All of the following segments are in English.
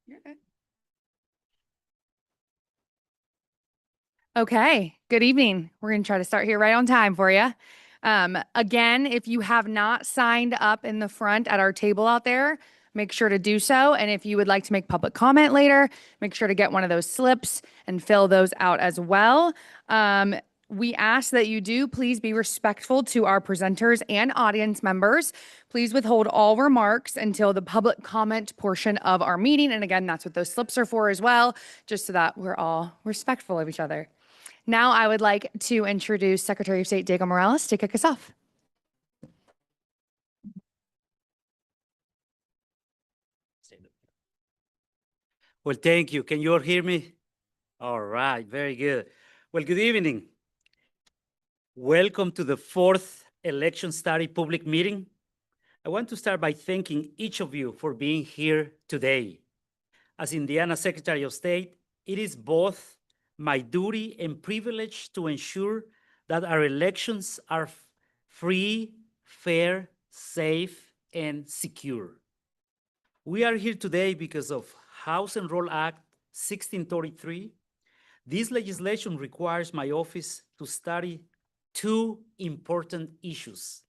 You're good. Okay, good evening. We're going to try to start here right on time for you. Again, if you have not signed up in the front at our table out there, make sure to do so. And if you would like to make public comment later, make sure to get one of those slips and fill those out as well. We ask that you do please be respectful to our presenters and audience members. Please withhold all remarks until the public comment portion of our meeting. And again, that's what those slips are for as well, just so that we're all respectful of each other. Now I would like to introduce Secretary of State Diego Morales to kick us off. Well, thank you. Can you all hear me? All right, very good. Well, good evening. Welcome to the fourth election study public meeting. I want to start by thanking each of you for being here today. As Indiana Secretary of State, it is both my duty and privilege to ensure that our elections are free, fair, safe, and secure. We are here today because of House Enroll Act 1633. This legislation requires my office to study two important issues.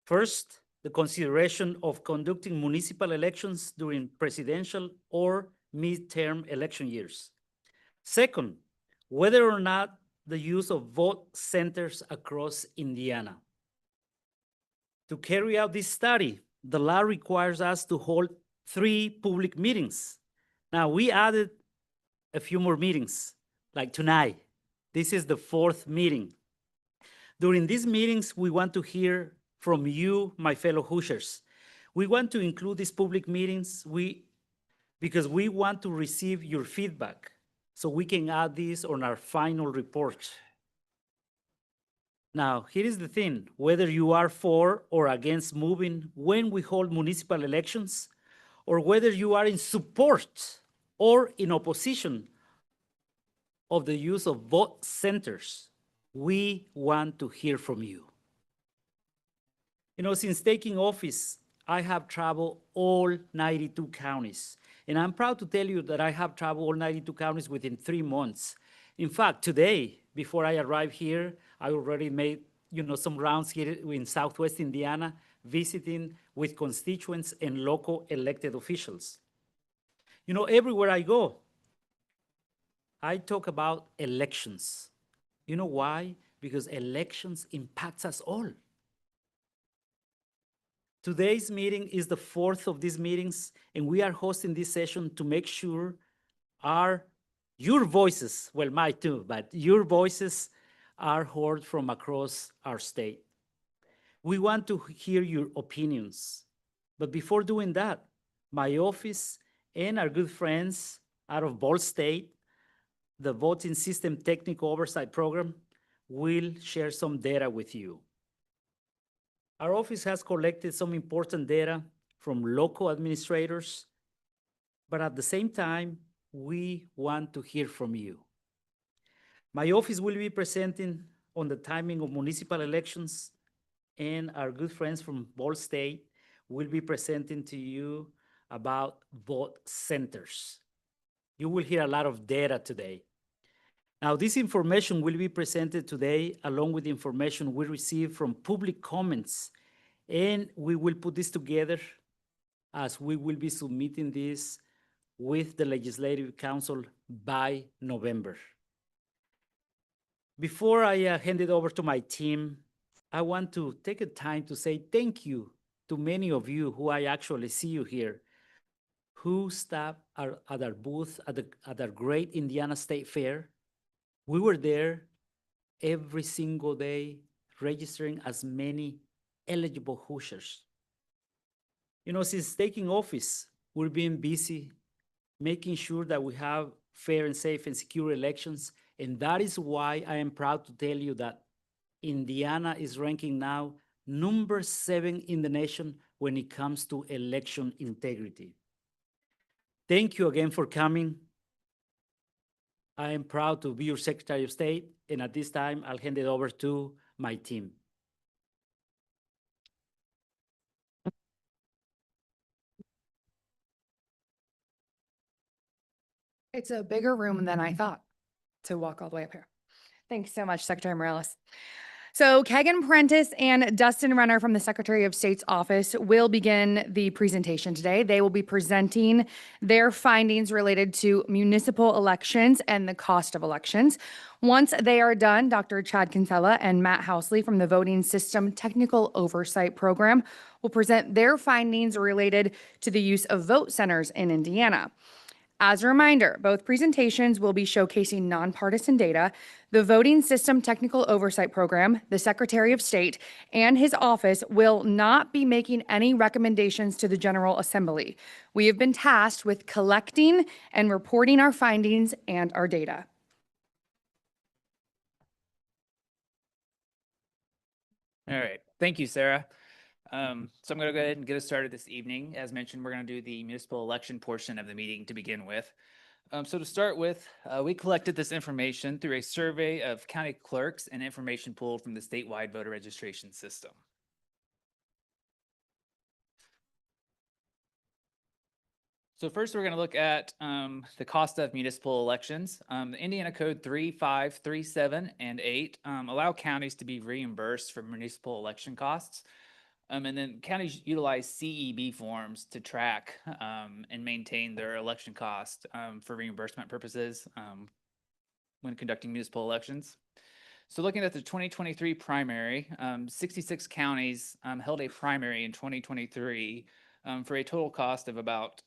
First, the consideration of conducting municipal elections during presidential or midterm election years. Second, whether or not the use of vote centers across Indiana. To carry out this study, the law requires us to hold 3 public meetings. Now, we added a few more meetings, like tonight. This is the 4th meeting. During these meetings, we want to hear from you, my fellow Hoosiers. We want to include these public meetings because we want to receive your feedback so we can add this on our final report. Now, here is the thing, whether you are for or against moving when we hold municipal elections, or whether you are in support or in opposition of the use of vote centers, we want to hear from you. You know, since taking office, I have traveled all 92 counties, and I'm proud to tell you that I have traveled all 92 counties within 3 months. In fact, today, before I arrived here, I already made, some rounds here in Southwest Indiana, visiting with constituents and local elected officials. Everywhere I go, I talk about elections. You know why? Because elections impacts us all. Today's meeting is the 4th of these meetings, and we are hosting this session to make sure your voices, well, mine too, but your voices are heard from across our state. We want to hear your opinions. But before doing that, my office and our good friends out of Ball State, the Voting System Technical Oversight Program, will share some data with you. Our office has collected some important data from local administrators, but at the same time, we want to hear from you. My office will be presenting on the timing of municipal elections, and our good friends from Ball State will be presenting to you about vote centers. You will hear a lot of data today. Now, this information will be presented today along with the information we received from public comments, and we will put this together as we will be submitting this with the Legislative Council by November. Before I hand it over to my team, I want to take a time to say thank you to many of you who I actually see you here, who stopped at our booth at our great Indiana State Fair. We were there every single day, registering as many eligible Hoosiers. Since taking office, we've been busy making sure that we have fair and safe and secure elections. And that is why I am proud to tell you that Indiana is ranking now number 7 in the nation when it comes to election integrity. Thank you again for coming. I am proud to be your Secretary of State, and at this time, I'll hand it over to my team. It's a bigger room than I thought to walk all the way up here. Thanks so much, Secretary Morales. So Kegan Prentice and Dustin Renner from the Secretary of State's office will begin the presentation today. They will be presenting their findings related to municipal elections and the cost of elections. Once they are done, Dr. Chad Kinsella and Matt Housley from the Voting System Technical Oversight Program will present their findings related to the use of vote centers in Indiana. As a reminder, both presentations will be showcasing nonpartisan data. The Voting System Technical Oversight Program, the Secretary of State, and his office will not be making any recommendations to the General Assembly. We have been tasked with collecting and reporting our findings and our data. All right, thank you, Sarah. So I'm going to go ahead and get us started this evening. As mentioned, we're going to do the municipal election portion of the meeting to begin with. So to start with, we collected this information through a survey of county clerks and information pulled from the statewide voter registration system. So first, we're going to look at the cost of municipal elections. The Indiana Code 3, 5, 3, 7, and 8 allow counties to be reimbursed for municipal election costs. And then counties utilize CEB forms to track and maintain their election cost for reimbursement purposes when conducting municipal elections. So looking at the 2023 primary, 66 counties held a primary in 2023 for a total cost of about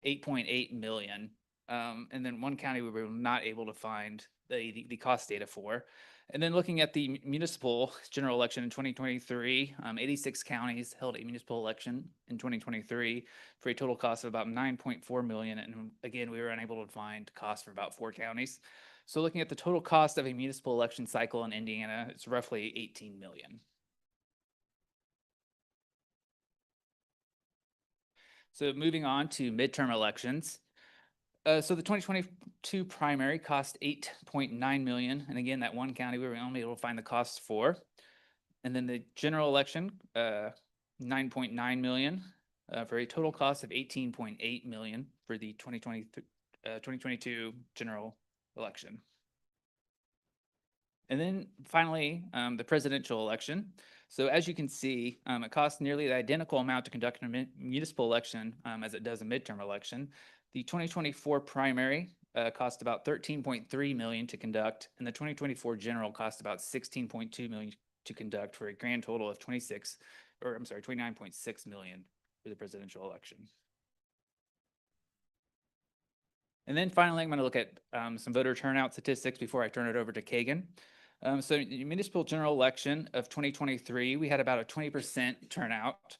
8.8 million. And then one county we were not able to find the cost data for. And then looking at the municipal general election in 2023, 86 counties held a municipal election in 2023 for a total cost of about 9.4 million. And again, we were unable to find costs for about 4 counties. So looking at the total cost of a municipal election cycle in Indiana, it's roughly 18 million. So moving on to midterm elections. So the 2022 primary cost 8.9 million. And again, that one county we were only able to find the costs for. And then the general election, 9.9 million for a total cost of 18.8 million for the 2022 general election. And then finally, the presidential election. So as you can see, it costs nearly the identical amount to conduct a municipal election as it does a midterm election. The 2024 primary cost about 13.3 million to conduct, and the 2024 general cost about 16.2 million to conduct for a grand total of 29.6 million for the presidential election. And then finally, I'm going to look at some voter turnout statistics before I turn it over to Kagan. So the municipal general election of 2023, we had about a 20% turnout.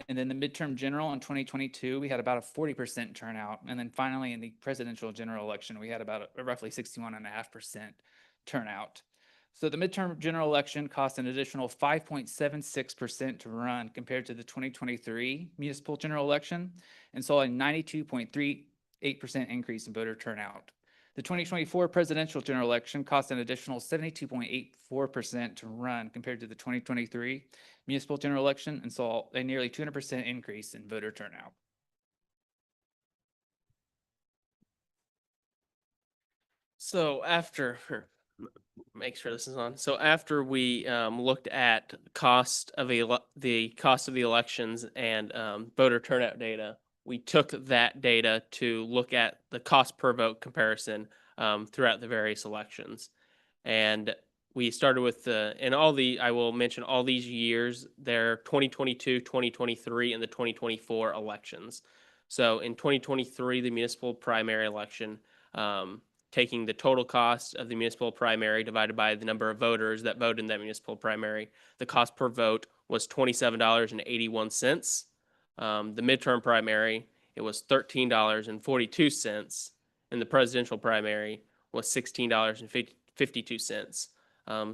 And then the midterm general in 2022, we had about a 40% turnout. And then finally, in the presidential general election, we had about a roughly 61.5% turnout. So the midterm general election cost an additional 5.76% to run compared to the 2023 municipal general election and saw a 92.38% increase in voter turnout. The 2024 presidential general election cost an additional 72.84% to run compared to the 2023 municipal general election and saw a nearly 200% increase in voter turnout. So make sure this is on. So after we looked at the cost of the elections and voter turnout data, we took that data to look at the cost per vote comparison throughout the various elections. And we started with I will mention all these years, they're 2022, 2023, and the 2024 elections. So in 2023, the municipal primary election, taking the total cost of the municipal primary divided by the number of voters that voted in that municipal primary, the cost per vote was $27.81. The midterm primary, it was $13.42, and the presidential primary was $16.52.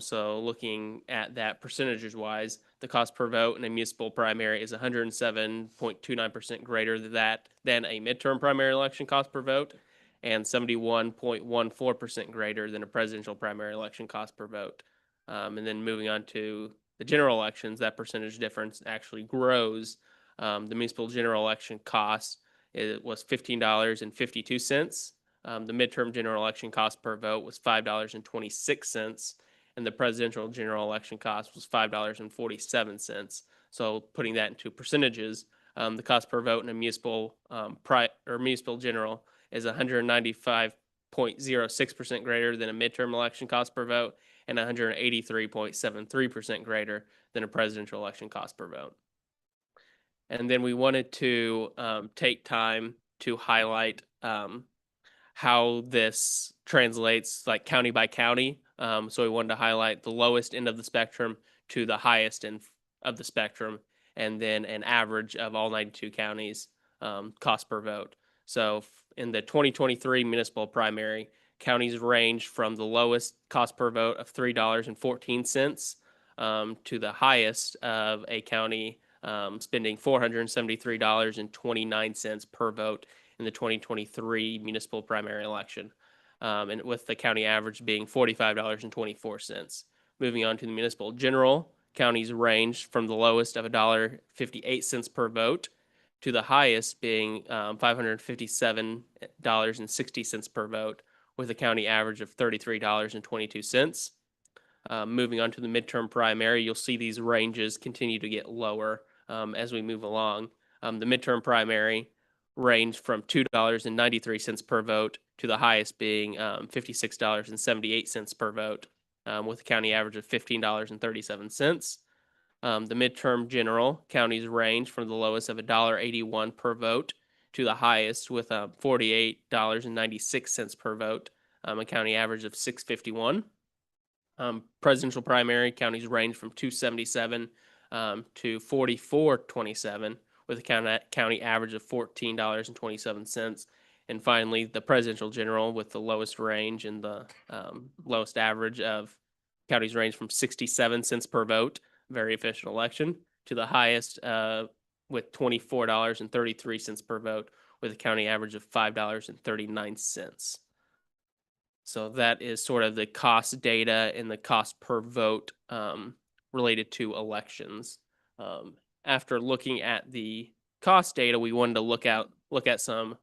So looking at that percentages wise, the cost per vote in a municipal primary is 107.29% greater than a midterm primary election cost per vote, and 71.14% greater than a presidential primary election cost per vote. And then moving on to the general elections, that percentage difference actually grows. The municipal general election cost was $15.52. The midterm general election cost per vote was $5.26, and the presidential general election cost was $5.47. So putting that into percentages, the cost per vote in a municipal general is 195.06% greater than a midterm election cost per vote, and 183.73% greater than a presidential election cost per vote. And then we wanted to take time to highlight how this translates like county by county. So we wanted to highlight the lowest end of the spectrum to the highest end of the spectrum, and then an average of all 92 counties cost per vote. So in the 2023 municipal primary, counties range from the lowest cost per vote of $3.14 to the highest of a county spending $473.29 per vote in the 2023 municipal primary election, and with the county average being $45.24. Moving on to the municipal general, counties range from the lowest of $1.58 per vote to the highest being $557.60 per vote, with a county average of $33.22. Moving on to the midterm primary, you'll see these ranges continue to get lower. as we move along. The midterm primary ranged from $2.93 per vote to the highest being $56.78 per vote, with a county average of $15.37. The midterm general counties range from the lowest of $1.81 per vote to the highest with $48.96 per vote, a county average of $6.51. Presidential primary counties range from 277 to 44.27 with a county average of $14.27. And finally, the presidential general with the lowest range and the lowest average of counties range from 67 cents per vote, very efficient election, to the highest with $24.33 per vote with a county average of $5.39. So that is sort of the cost data and the cost per vote related to elections. After looking at the cost data, we wanted to look at some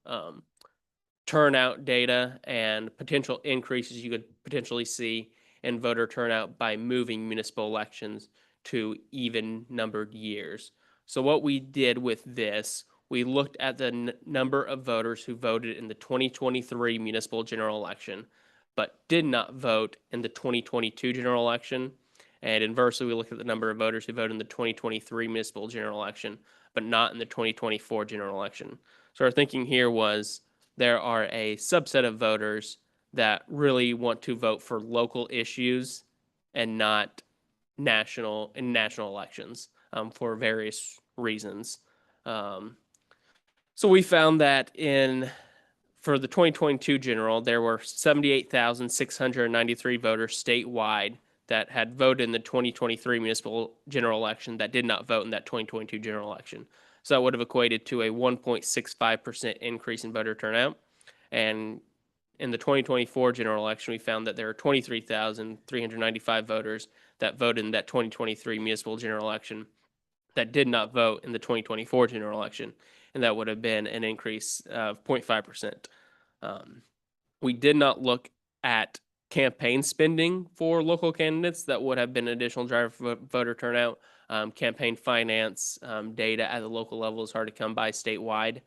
turnout data and potential increases you could potentially see in voter turnout by moving municipal elections to even numbered years. So what we did with this, we looked at the number of voters who voted in the 2023 municipal general election, but did not vote in the 2022 general election. And inversely, we looked at the number of voters who voted in the 2023 municipal general election, but not in the 2024 general election. So our thinking here was there are a subset of voters that really want to vote for local issues and not national elections for various reasons. So we found that for the 2022 general, there were 78,693 voters statewide that had voted in the 2023 municipal general election that did not vote in that 2022 general election. So that would have equated to a 1.65% increase in voter turnout. And in the 2024 general election, we found that there are 23,395 voters that voted in that 2023 municipal general election that did not vote in the 2024 general election. And that would have been an increase of 0.5%. We did not look at campaign spending for local candidates. That would have been an additional driver for voter turnout. Campaign finance data at the local level is hard to come by statewide.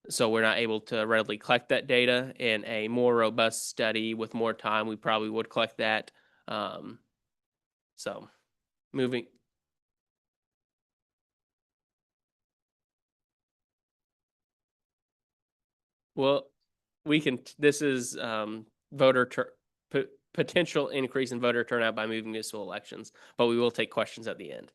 So we're not able to readily collect that data. In a more robust study with more time, we probably would collect that. So moving. Well, this is potential increase in voter turnout by moving municipal elections, but we will take questions at the end.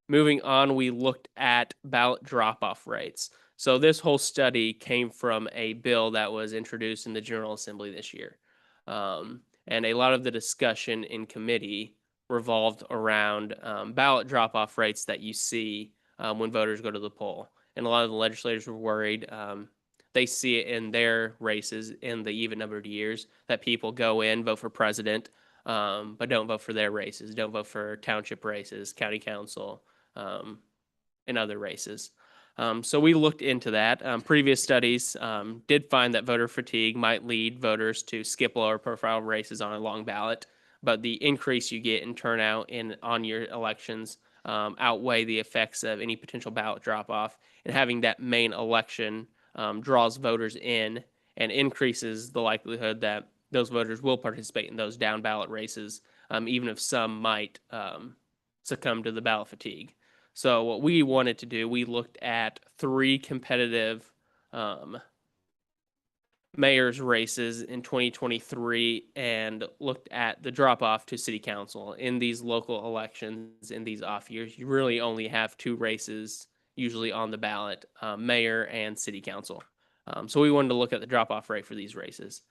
Moving on, we looked at ballot drop-off rates. So this whole study came from a bill that was introduced in the General Assembly this year. And a lot of the discussion in committee revolved around ballot drop-off rates that you see when voters go to the poll. And a lot of the legislators were worried. They see it in their races in the even numbered years that people go in, vote for president, but don't vote for their races, don't vote for township races, county council, and other races. So we looked into that. Previous studies did find that voter fatigue might lead voters to skip lower profile races on a long ballot, but the increase you get in turnout on your elections outweigh the effects of any potential ballot drop-off, and having that main election draws voters in and increases the likelihood that those voters will participate in those down ballot races, even if some might succumb to the ballot fatigue. So what we wanted to do, we looked at 3 competitive mayor's races in 2023 and looked at the drop-off to city council. In these local elections, in these off years, you really only have 2 races usually on the ballot, mayor and city council. So we wanted to look at the drop-off rate for these races.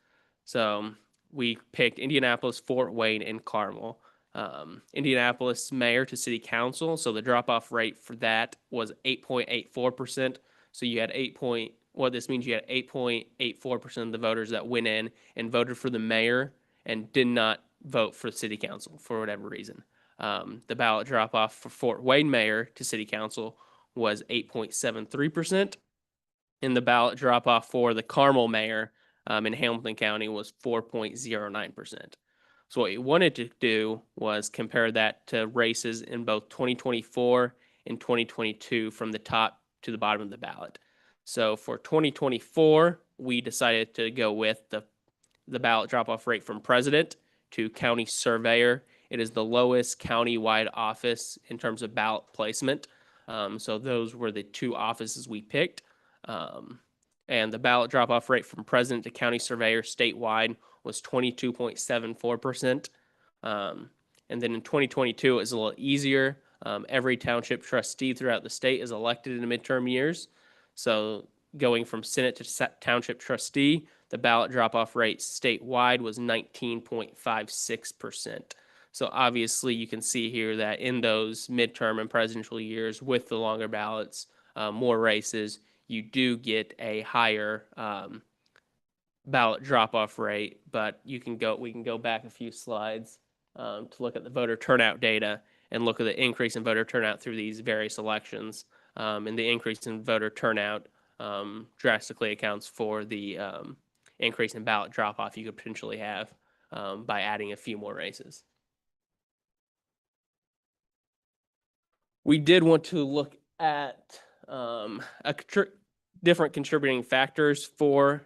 So we picked Indianapolis, Fort Wayne, and Carmel. Indianapolis mayor to city council, so the drop-off rate for that was 8.84%. So you had what this means, you had 8.84% of the voters that went in and voted for the mayor and did not vote for city council for whatever reason. The ballot drop-off for Fort Wayne mayor to city council was 8.73%. And the ballot drop-off for the Carmel mayor in Hamilton County was 4.09%. So what we wanted to do was compare that to races in both 2024 and 2022 from the top to the bottom of the ballot. So for 2024, we decided to go with the ballot drop-off rate from president to county surveyor. It is the lowest county-wide office in terms of ballot placement. So those were the two offices we picked. And the ballot drop-off rate from president to county surveyor statewide was 22.74%. And then in 2022, it was a little easier. Every township trustee throughout the state is elected in the midterm years. So going from Senate to township trustee, the ballot drop-off rate statewide was 19.56%. So obviously you can see here that in those midterm and presidential years with the longer ballots, more races, you do get a higher ballot drop-off rate, but we can go back a few slides to look at the voter turnout data and look at the increase in voter turnout through these various elections. And the increase in voter turnout drastically accounts for the increase in ballot drop-off you could potentially have by adding a few more races. We did want to look at different contributing factors for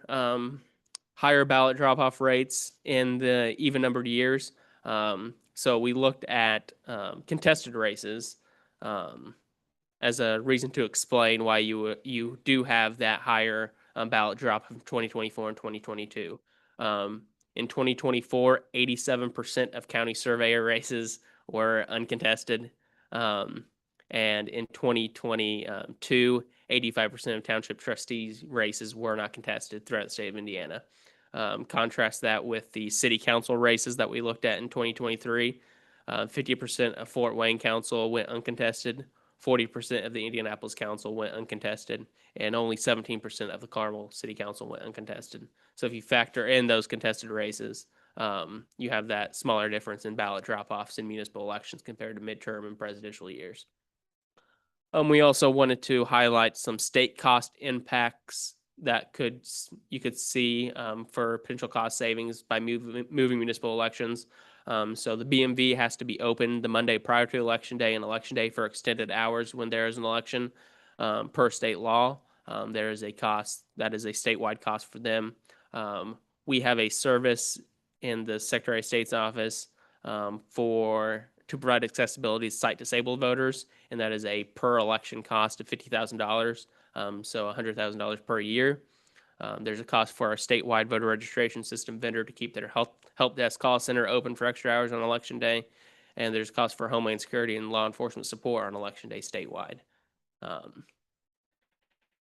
higher ballot drop-off rates in the even-numbered years. So we looked at contested races as a reason to explain why you do have that higher ballot drop from 2024 and 2022. In 2024, 87% of county surveyor races were uncontested. And in 2022, 85% of township trustees races were not contested throughout the state of Indiana. Contrast that with the city council races that we looked at in 2023. 50% of Fort Wayne council went uncontested, 40% of the Indianapolis council went uncontested, and only 17% of the Carmel city council went uncontested. So if you factor in those contested races, you have that smaller difference in ballot drop-offs in municipal elections compared to midterm and presidential years. We also wanted to highlight some state cost impacts that you could see for potential cost savings by moving municipal elections. So the BMV has to be open the Monday prior to election day and election day for extended hours when there is an election per state law. There is a cost that is a statewide cost for them. We have a service in the Secretary of State's office to provide accessibility to site disabled voters, and that is a per election cost of $50,000, so $100,000 per year. There's a cost for our statewide voter registration system vendor to keep their help desk call center open for extra hours on election day, and there's a cost for Homeland Security and law enforcement support on election day statewide.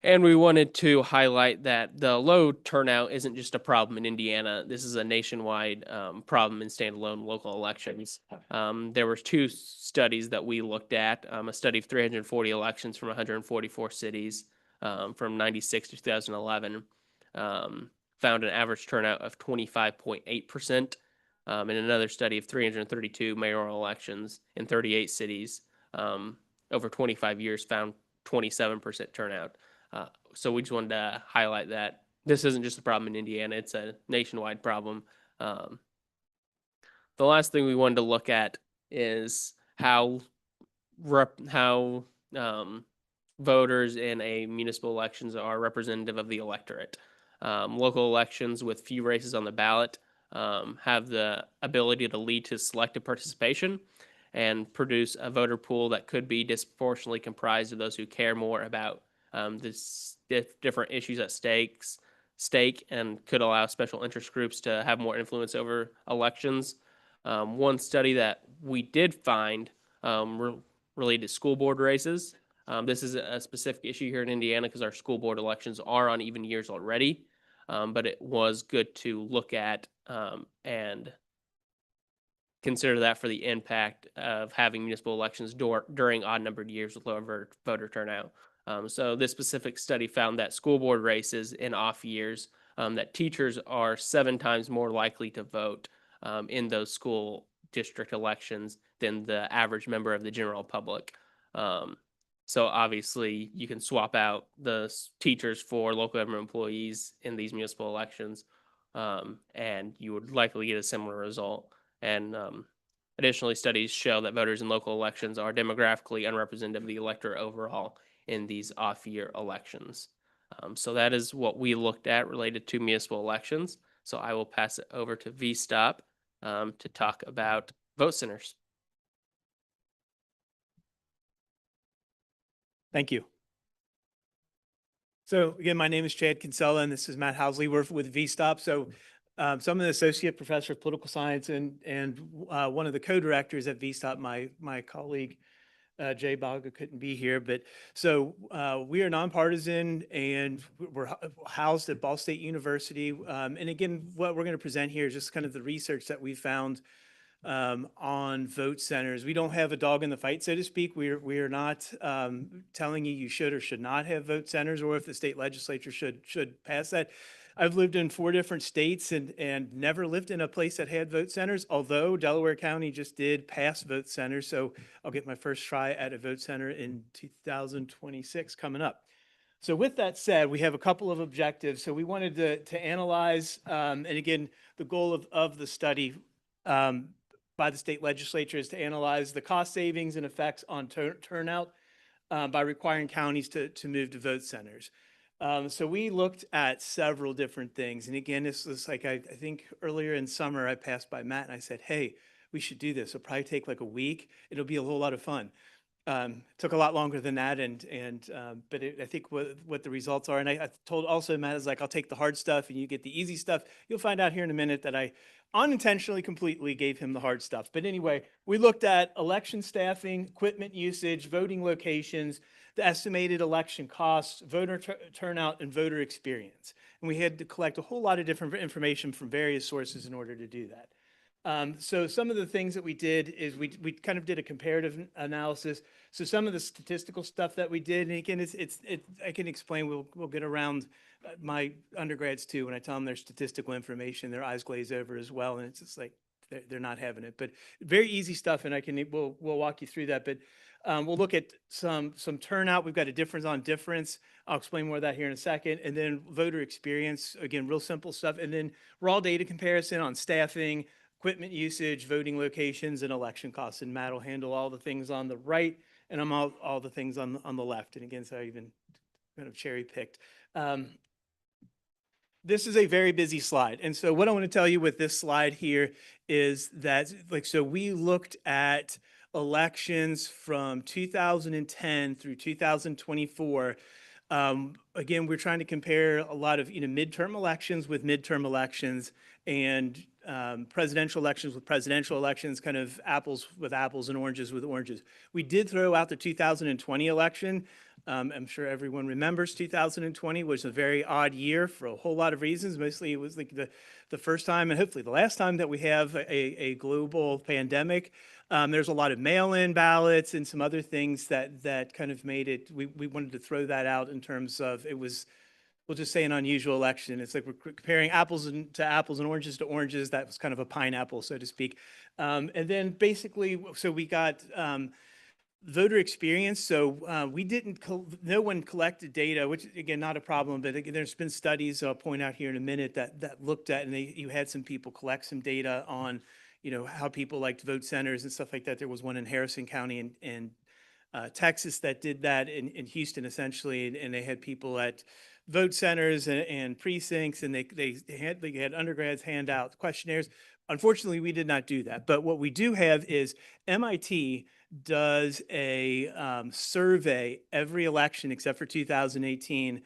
And we wanted to highlight that the low turnout isn't just a problem in Indiana. This is a nationwide problem in standalone local elections. There were two studies that we looked at, a study of 340 elections from 144 cities from 96 to 2011, found an average turnout of 25.8%, and another study of 332 mayoral elections in 38 cities over 25 years found 27% turnout. So we just wanted to highlight that this isn't just a problem in Indiana, it's a nationwide problem. The last thing we wanted to look at is how voters in a municipal elections are representative of the electorate. Local elections with few races on the ballot have the ability to lead to selective participation and produce a voter pool that could be disproportionately comprised of those who care more about different issues at stake and could allow special interest groups to have more influence over elections. One study that we did find related to school board races. This is a specific issue here in Indiana because our school board elections are on even years already, but it was good to look at and consider that for the impact of having municipal elections during odd-numbered years with lower voter turnout. So this specific study found that school board races in off years, that teachers are 7 times more likely to vote in those school district elections than the average member of the general public. So obviously you can swap out the teachers for local government employees in these municipal elections, and you would likely get a similar result. And additionally, studies show that voters in local elections are demographically unrepresentative of the electorate overall in these off-year elections. So that is what we looked at related to municipal elections. So I will pass it over to VStop to talk about vote centers. Thank you. So again, my name is Chad Kinsella, and this is Matt Housley. We're with VStop. So I'm an associate professor of political science and one of the co-directors at VStop. My colleague Jay Baga couldn't be here, but so we are nonpartisan and we're housed at Ball State University. And again, what we're going to present here is just kind of the research that we found on vote centers. We don't have a dog in the fight, so to speak. We are not telling you should or should not have vote centers, or if the state legislature should pass that. I've lived in 4 different states and never lived in a place that had vote centers, although Delaware County just did pass vote centers. So I'll get my first try at a vote center in 2026 coming up. So with that said, we have a couple of objectives. So we wanted to analyze, and again, the goal of the study by the state legislature is to analyze the cost savings and effects on turnout by requiring counties to move to vote centers. So we looked at several different things. And again, this was like, I think earlier in summer, I passed by Matt and I said, hey, we should do this. It'll probably take like a week. It'll be a whole lot of fun. Took a lot longer than that, but I think what the results are, and I told also Matt is like, I'll take the hard stuff and you get the easy stuff. You'll find out here in a minute that I unintentionally completely gave him the hard stuff. But anyway, we looked at election staffing, equipment usage, voting locations, the estimated election costs, voter turnout, and voter experience. And we had to collect a whole lot of different information from various sources in order to do that. So some of the things that we did is we kind of did a comparative analysis. So some of the statistical stuff that we did, and again, I can explain. We'll get around my undergrads too. When I tell them their statistical information, their eyes glaze over as well, and it's just like they're not having it. But very easy stuff, and we'll walk you through that. But we'll look at some turnout. We've got a difference on difference. I'll explain more of that here in a second. And then voter experience, again, real simple stuff. And then raw data comparison on staffing, equipment usage, voting locations, and election costs. And Matt will handle all the things on the right, and I'm all the things on the left. And again, so I even kind of cherry picked. This is a very busy slide. And so what I want to tell you with this slide here is that, so we looked at elections from 2010 through 2024. Again, we're trying to compare a lot of midterm elections with midterm elections, and presidential elections with presidential elections, kind of apples with apples and oranges with oranges. We did throw out the 2020 election. I'm sure everyone remembers 2020 was a very odd year for a whole lot of reasons. Mostly it was like the first time and hopefully the last time that we have a global pandemic. There's a lot of mail-in ballots and some other things that kind of made it, we wanted to throw that out in terms of it was, we'll just say, an unusual election. It's like we're comparing apples to apples and oranges to oranges. That was kind of a pineapple, so to speak. And then basically, so we got voter experience. So we didn't, no one collected data, which again, not a problem, but again, there's been studies I'll point out here in a minute that looked at, and you had some people collect some data on, how people liked vote centers and stuff like that. There was one in Harrison County and Texas that did that in Houston, essentially, and they had people at vote centers and precincts, and they had undergrads hand out questionnaires. Unfortunately, we did not do that. But what we do have is MIT does a survey every election except for 2018,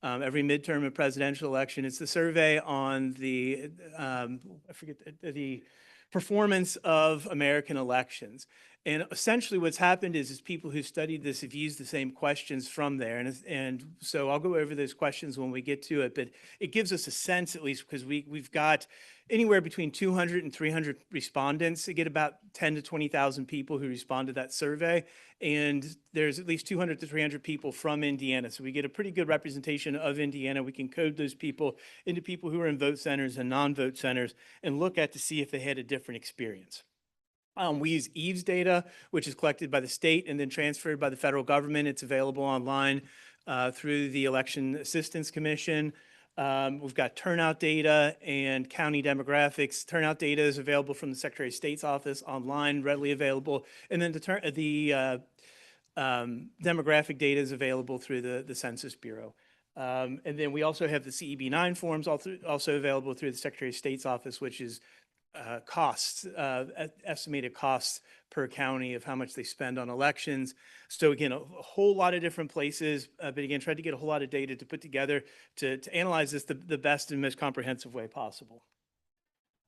every midterm and presidential election. It's the survey on the, I forget, the performance of American elections. And essentially what's happened is people who studied this have used the same questions from there. And so I'll go over those questions when we get to it, but it gives us a sense, at least, because we've got anywhere between 200 and 300 respondents. We get about 10 to 20,000 people who respond to that survey. And there's at least 200 to 300 people from Indiana. So we get a pretty good representation of Indiana. We can code those people into people who are in vote centers and non-vote centers and look at to see if they had a different experience. We use EVES data, which is collected by the state and then transferred by the federal government. It's available online through the Election Assistance Commission. We've got turnout data and county demographics. Turnout data is available from the Secretary of State's office online, readily available. And then the demographic data is available through the Census Bureau. And then we also have the CEB-9 forms also available through the Secretary of State's office, which is costs, estimated costs per county of how much they spend on elections. So again, a whole lot of different places, but again, tried to get a whole lot of data to put together to analyze this the best and most comprehensive way possible.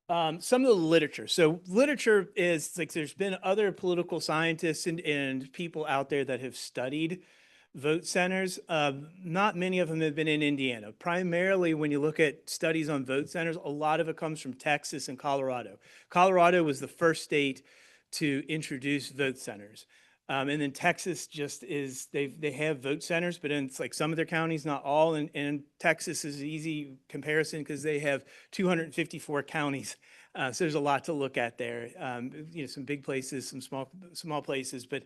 Some of the literature. So literature is like there's been other political scientists and people out there that have studied vote centers. Not many of them have been in Indiana. Primarily, when you look at studies on vote centers, a lot of it comes from Texas and Colorado. Colorado was the first state to introduce vote centers. And then Texas just is, they have vote centers, but in it's like some of their counties, not all. And Texas is an easy comparison because they have 254 counties. So there's a lot to look at there. You know, some big places, some small places, but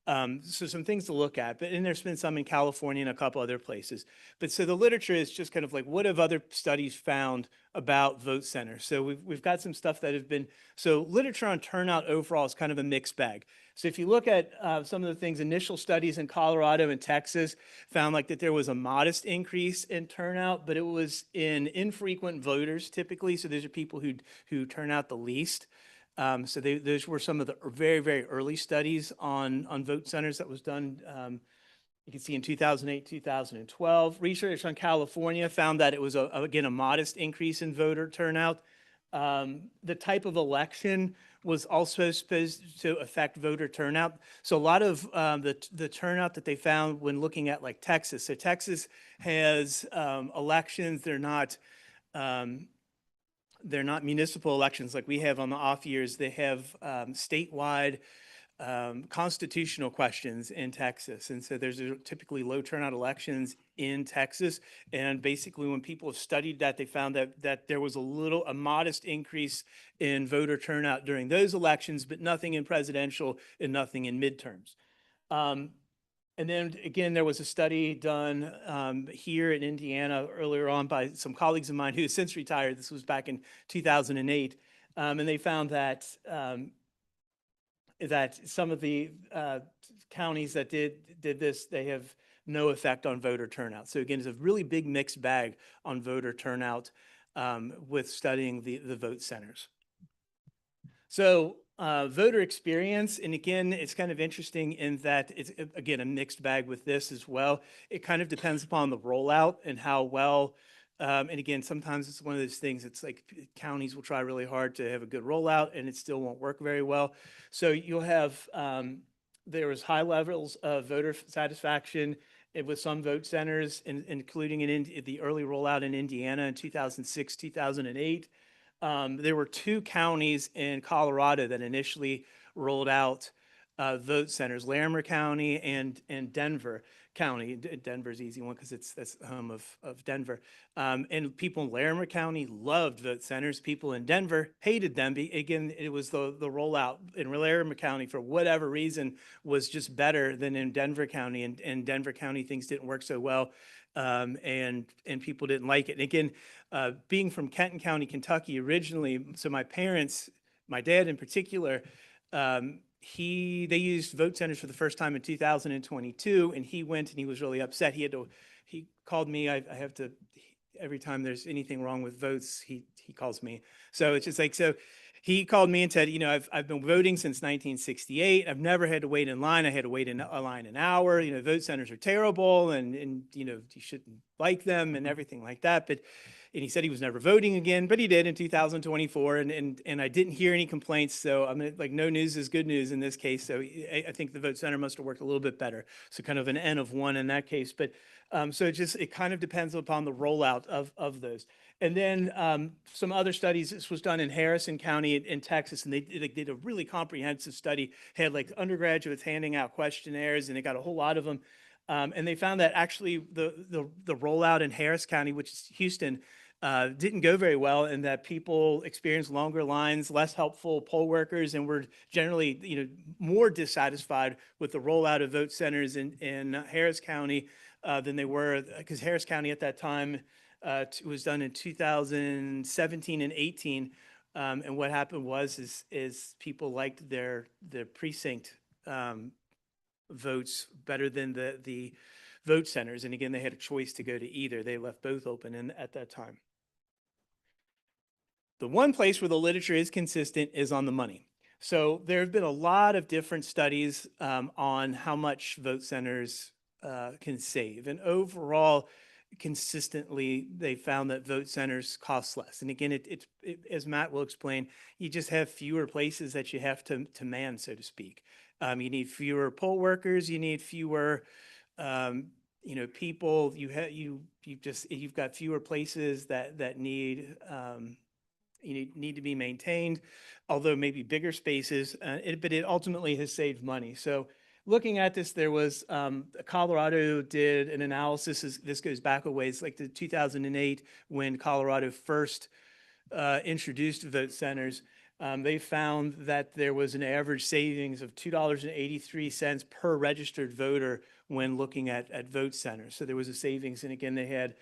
so some things to look at. But and there's been some in California and a couple other places. But so the literature is just kind of like, what have other studies found about vote centers? So we've got some stuff that have been, so literature on turnout overall is kind of a mixed bag. So if you look at some of the things, initial studies in Colorado and Texas found like that there was a modest increase in turnout, but it was in infrequent voters typically. So those are people who turn out the least. So those were some of the very, very early studies on vote centers that was done. You can see in 2008, 2012. Research on California found that it was, again, a modest increase in voter turnout. The type of election was also supposed to affect voter turnout. So a lot of the turnout that they found when looking at like Texas. So Texas has elections. They're not municipal elections like we have on the off years. They have statewide constitutional questions in Texas. And so there's typically low turnout elections in Texas. And basically when people have studied that, they found that there was a modest increase in voter turnout during those elections, but nothing in presidential and nothing in midterms. And then again, there was a study done here in Indiana earlier on by some colleagues of mine who have since retired. This was back in 2008. And they found that that some of the counties that did this, they have no effect on voter turnout. So again, it's a really big mixed bag on voter turnout with studying the vote centers. So voter experience, and again, it's kind of interesting in that it's, again, a mixed bag with this as well. It kind of depends upon the rollout and how well, and again, sometimes it's one of those things, it's like counties will try really hard to have a good rollout and it still won't work very well. So you'll have, there was high levels of voter satisfaction with some vote centers, including in the early rollout in Indiana in 2006, 2008. There were 2 counties in Colorado that initially rolled out vote centers, Larimer County and Denver County. Denver's an easy one because that's home of Denver. And people in Larimer County loved vote centers. People in Denver hated them. Again, it was the rollout in Larimer County for whatever reason was just better than in Denver County. And Denver County things didn't work so well. And people didn't like it. And again, being from Kenton County, Kentucky originally, so my parents, my dad in particular, they used vote centers for the first time in 2022, and he went and he was really upset. He called me. I have to, every time there's anything wrong with votes, he calls me. So it's just like, so he called me and said, you know, I've been voting since 1968. I've never had to wait in line. I had to wait in a line an hour. You know, vote centers are terrible and you know, you shouldn't like them and everything like that. And he said he was never voting again, but he did in 2024. And I didn't hear any complaints. So I'm like, no news is good news in this case. So I think the vote center must have worked a little bit better. So kind of an N of 1 in that case. But so it kind of depends upon the rollout of those. And then some other studies, this was done in Harrison County in Texas, and they did a really comprehensive study, had like undergraduates handing out questionnaires, and they got a whole lot of them. And they found that actually the rollout in Harris County, which is Houston, didn't go very well, and that people experienced longer lines, less helpful poll workers, and were generally, you know, more dissatisfied with the rollout of vote centers in Harris County than they were, because Harris County at that time was done in 2017 and 18. And what happened is people liked their precinct votes better than the vote centers. And again, they had a choice to go to either. They left both open at that time. The one place where the literature is consistent is on the money. So there have been a lot of different studies on how much vote centers can save. And overall, consistently, they found that vote centers cost less. And again, as Matt will explain, you just have fewer places that you have to man, so to speak. You need fewer poll workers. You need fewer, people. You've got fewer places that need need to be maintained, although maybe bigger spaces. But it ultimately has saved money. So looking at this, there was Colorado did an analysis. This goes back a ways, like to 2008 when Colorado first introduced vote centers. They found that there was an average savings of $2.83 per registered voter when looking at vote centers. So there was a savings, and again, they had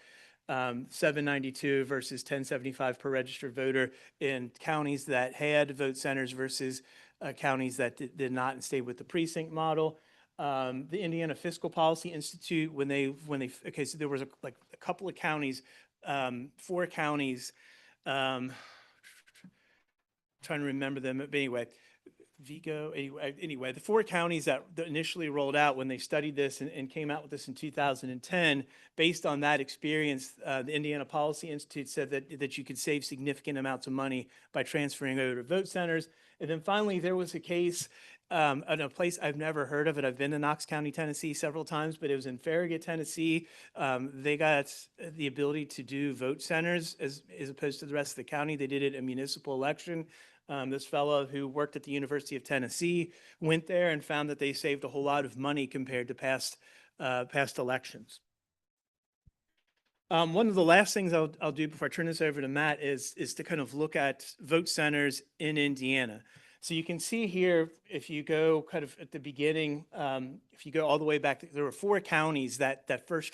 $7.92 versus $10.75 per registered voter in counties that had vote centers versus counties that did not and stayed with the precinct model. The Indiana Fiscal Policy Institute, okay, so there was a couple of counties, 4 counties, trying to remember them, but anyway, Vigo, anyway, the 4 counties that initially rolled out when they studied this and came out with this in 2010, based on that experience, the Indiana Policy Institute said that you could save significant amounts of money by transferring over to vote centers. And then finally, there was a case in a place I've never heard of it. I've been to Knox County, Tennessee several times, but it was in Farragut, Tennessee. They got the ability to do vote centers as opposed to the rest of the county. They did it in municipal election. This fellow who worked at the University of Tennessee went there and found that they saved a whole lot of money compared to past elections. One of the last things I'll do before I turn this over to Matt is to kind of look at vote centers in Indiana. So you can see here, if you go kind of at the beginning, if you go all the way back, there were 4 counties that first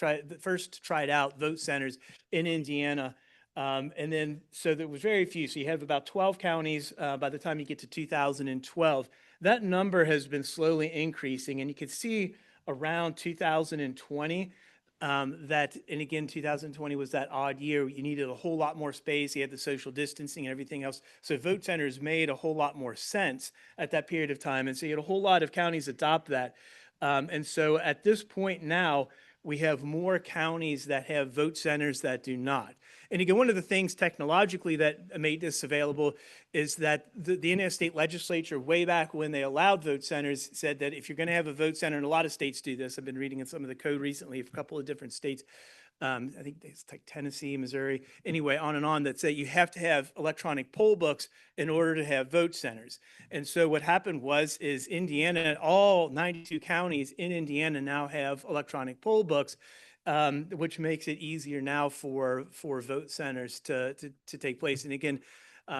tried out vote centers in Indiana. And then, so there was very few. So you have about 12 counties by the time you get to 2012. That number has been slowly increasing, and you can see around 2020 and again, 2020 was that odd year. You needed a whole lot more space. You had the social distancing and everything else. So vote centers made a whole lot more sense at that period of time. And so you had a whole lot of counties adopt that. And so at this point now, we have more counties that have vote centers that do not. And again, one of the things technologically that made this available is that the Indiana State Legislature, way back when they allowed vote centers, said that if you're going to have a vote center, and a lot of states do this, I've been reading in some of the code recently, a couple of different states, I think it's like Tennessee, Missouri, anyway, on and on, that say you have to have electronic poll books in order to have vote centers. And so what happened is Indiana, all 92 counties in Indiana now have electronic poll books, which makes it easier now for vote centers to take place. And again,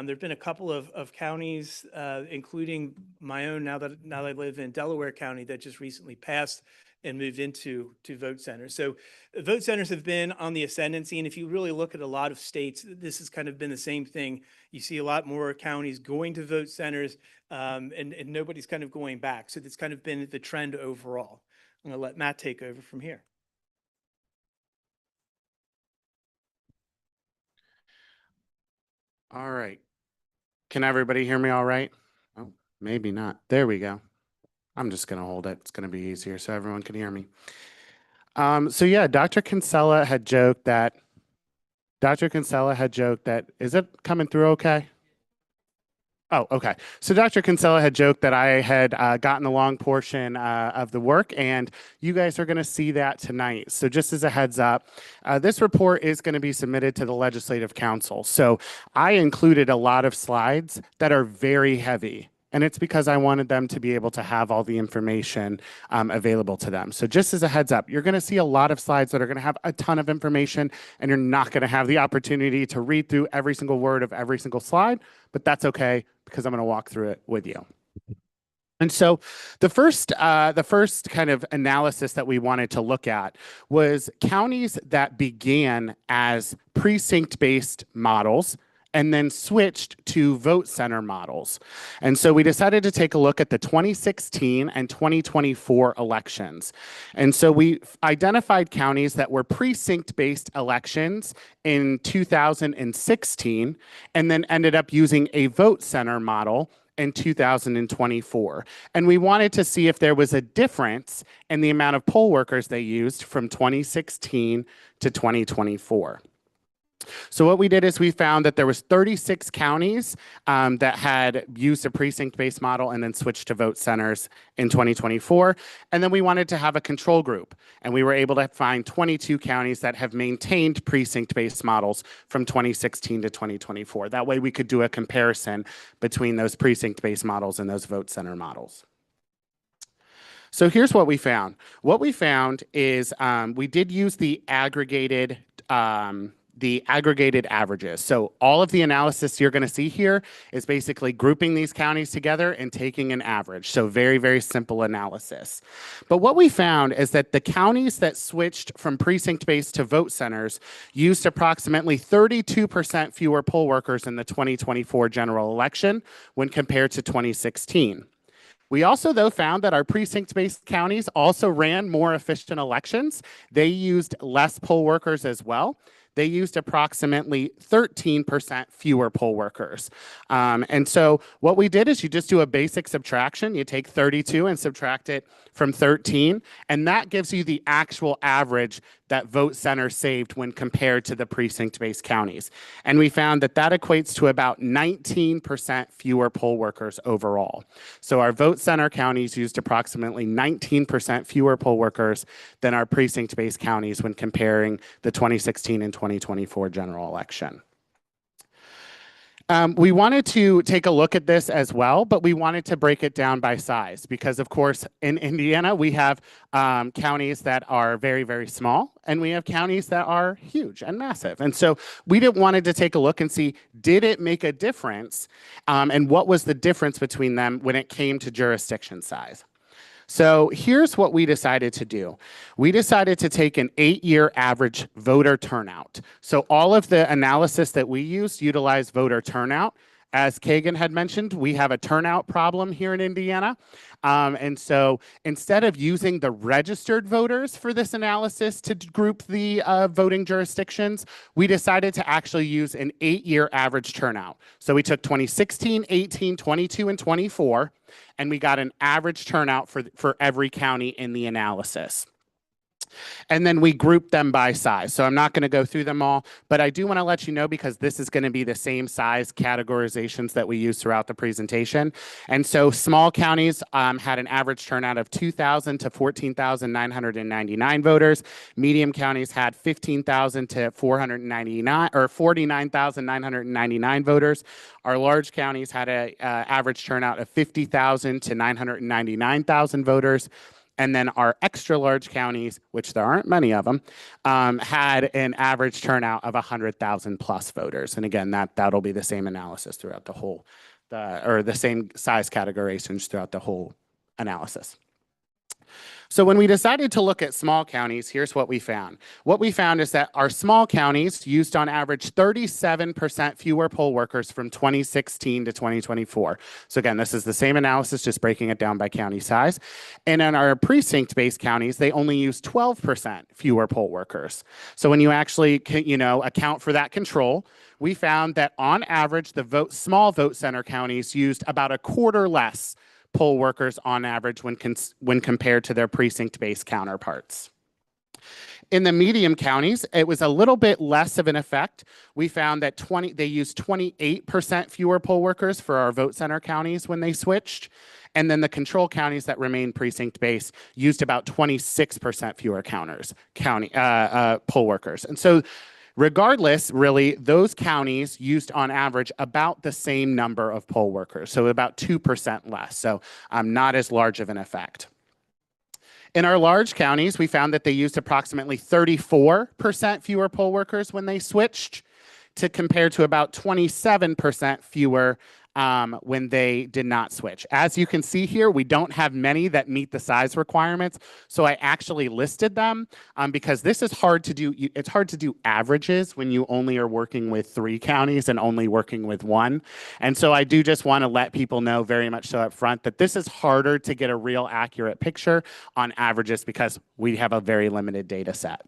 there've been a couple of counties, including my own, now that I live in Delaware County, that just recently passed and moved into vote centers. So vote centers have been on the ascendancy. And if you really look at a lot of states, this has kind of been the same thing. You see a lot more counties going to vote centers, and nobody's kind of going back. So that's kind of been the trend overall. I'm going to let Matt take over from here. All right. Can everybody hear me all right? Oh, maybe not. There we go. I'm just going to hold it. It's going to be easier so everyone can hear me. So yeah, Dr. Kinsella had joked that, is it coming through okay? Oh, okay. So Dr. Kinsella had joked that I had gotten the long portion of the work, and you guys are going to see that tonight. So just as a heads up, this report is going to be submitted to the Legislative Council. So I included a lot of slides that are very heavy, and it's because I wanted them to be able to have all the information available to them. So just as a heads up, you're going to see a lot of slides that are going to have a ton of information, and you're not going to have the opportunity to read through every single word of every single slide, but that's okay, because I'm going to walk through it with you. And so the first kind of analysis that we wanted to look at was counties that began as precinct-based models and then switched to vote center models. And so we decided to take a look at the 2016 and 2024 elections. And so we identified counties that were precinct-based elections in 2016 and then ended up using a vote center model in 2024. And we wanted to see if there was a difference in the amount of poll workers they used from 2016 to 2024. So what we did is we found that there was 36 counties that had used a precinct-based model and then switched to vote centers in 2024. And then we wanted to have a control group. And we were able to find 22 counties that have maintained precinct-based models from 2016 to 2024. That way we could do a comparison between those precinct-based models and those vote center models. So here's what we found. What we found is we did use the aggregated averages. So all of the analysis you're going to see here is basically grouping these counties together and taking an average. So very, very simple analysis. But what we found is that the counties that switched from precinct-based to vote centers used approximately 32% fewer poll workers in the 2024 general election when compared to 2016. We also, though, found that our precinct-based counties also ran more efficient elections. They used less poll workers as well. They used approximately 13% fewer poll workers. And so what we did is you just do a basic subtraction. You take 32 and subtract it from 13, and that gives you the actual average that vote center saved when compared to the precinct-based counties. And we found that that equates to about 19% fewer poll workers overall. So our vote center counties used approximately 19% fewer poll workers than our precinct-based counties when comparing the 2016 and 2024 general election. We wanted to take a look at this as well, but we wanted to break it down by size because, of course, in Indiana, we have counties that are very, very small, and we have counties that are huge and massive. And so we wanted to take a look and see, did it make a difference, and what was the difference between them when it came to jurisdiction size? So here's what we decided to do. We decided to take an 8-year average voter turnout. So all of the analysis that we used utilized voter turnout. As Kagan had mentioned, we have a turnout problem here in Indiana. And so instead of using the registered voters for this analysis to group the voting jurisdictions, we decided to actually use an 8-year average turnout. So we took 2016, 18, 22, and 24, and we got an average turnout for every county in the analysis. And then we group them by size. So I'm not going to go through them all, but I do want to let you know because this is going to be the same size categorizations that we use throughout the presentation. And so small counties had an average turnout of 2,000 to 14,999 voters. Medium counties had 15,000 to 499 or 49,999 voters. Our large counties had an average turnout of 50,000 to 999,000 voters. And then our extra large counties, which there aren't many of them, had an average turnout of 100,000 plus voters. And again, that'll be the same analysis throughout the whole, or the same size categorizations throughout the whole analysis. So when we decided to look at small counties, here's what we found. What we found is that our small counties used on average 37% fewer poll workers from 2016 to 2024. So again, this is the same analysis, just breaking it down by county size. And in our precinct-based counties, they only used 12% fewer poll workers. So when you actually, account for that control, we found that on average, the small vote center counties used about a quarter less poll workers on average when compared to their precinct-based counterparts. In the medium counties, it was a little bit less of an effect. We found that they used 28% fewer poll workers for our vote center counties when they switched. And then the control counties that remained precinct-based used about 26% fewer poll workers. And so regardless, really, those counties used on average about the same number of poll workers, so about 2% less, so not as large of an effect. In our large counties, we found that they used approximately 34% fewer poll workers when they switched. to compare to about 27% fewer when they did not switch. As you can see here, we don't have many that meet the size requirements. So I actually listed them because this is hard to do. It's hard to do averages when you only are working with 3 counties and only working with 1. And so I do just want to let people know very much so up front that this is harder to get a real accurate picture on averages because we have a very limited data set.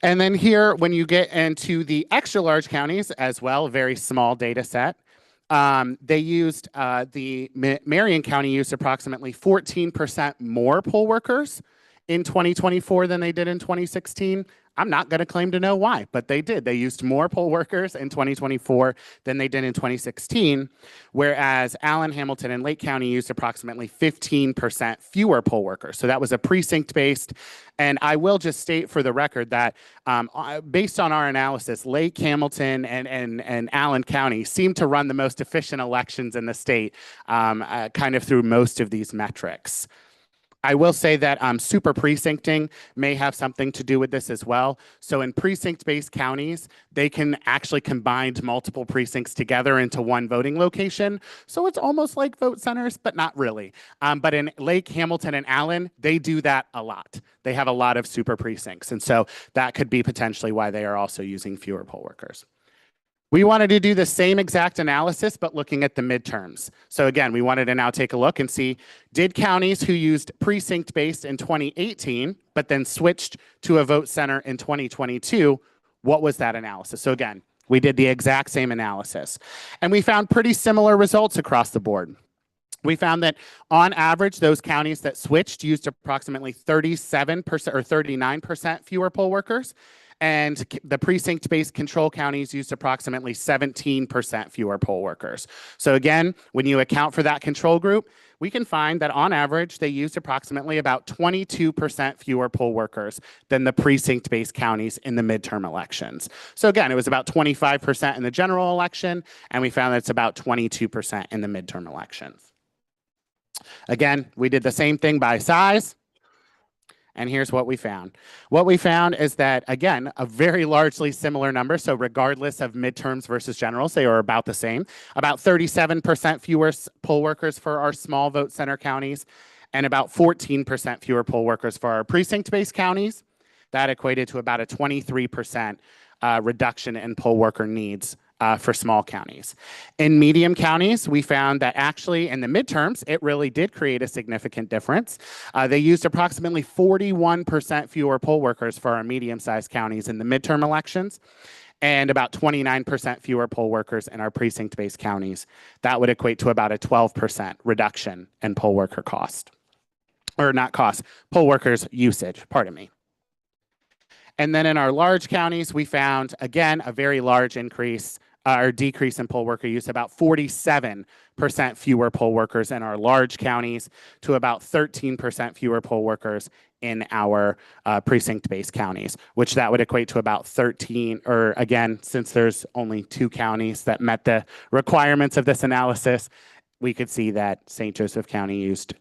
And then here, when you get into the extra large counties as well, very small data set, they used, Marion County used approximately 14% more poll workers in 2024 than they did in 2016. I'm not going to claim to know why, but they did. They used more poll workers in 2024 than they did in 2016, whereas Allen, Hamilton, and Lake County used approximately 15% fewer poll workers. So that was a precinct-based. And I will just state for the record that based on our analysis, Lake, Hamilton, and Allen County seem to run the most efficient elections in the state kind of through most of these metrics. I will say that super precincting may have something to do with this as well. So in precinct-based counties, they can actually combine multiple precincts together into one voting location. So it's almost like vote centers, but not really. But in Lake, Hamilton, and Allen, they do that a lot. They have a lot of super precincts. And so that could be potentially why they are also using fewer poll workers. We wanted to do the same exact analysis, but looking at the midterms. So again, we wanted to now take a look and see, did counties who used precinct-based in 2018, but then switched to a vote center in 2022, what was that analysis? So again, we did the exact same analysis. And we found pretty similar results across the board. We found that on average, those counties that switched used approximately 37% or 39% fewer poll workers. And the precinct-based control counties used approximately 17% fewer poll workers. So again, when you account for that control group, we can find that on average, they used approximately about 22% fewer poll workers than the precinct-based counties in the midterm elections. So again, it was about 25% in the general election, and we found that it's about 22% in the midterm elections. Again, we did the same thing by size. And here's what we found. What we found is that, again, a very largely similar number. So regardless of midterms versus generals, they are about the same. About 37% fewer poll workers for our small vote center counties and about 14% fewer poll workers for our precinct-based counties. That equated to about a 23% reduction in poll worker needs for small counties. In medium counties, we found that actually in the midterms, it really did create a significant difference. They used approximately 41% fewer poll workers for our medium-sized counties in the midterm elections and about 29% fewer poll workers in our precinct-based counties. That would equate to about a 12% reduction in poll worker cost. Or not cost, poll workers usage, pardon me. And then in our large counties, we found, again, a very large increase or decrease in poll worker use, about 47% fewer poll workers in our large counties to about 13% fewer poll workers in our precinct-based counties, which that would equate to about 13, or again, since there's only 2 counties that met the requirements of this analysis, we could see that St. Joseph County used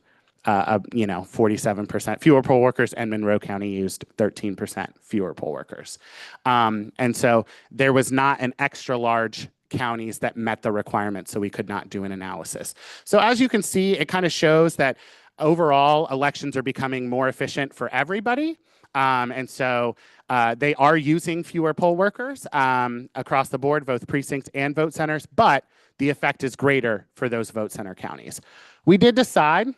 47% fewer poll workers, and Monroe County used 13% fewer poll workers. And so there was not an extra large counties that met the requirements, so we could not do an analysis. So as you can see, it kind of shows that overall elections are becoming more efficient for everybody. And so they are using fewer poll workers across the board, both precincts and vote centers, but the effect is greater for those vote center counties. We did decide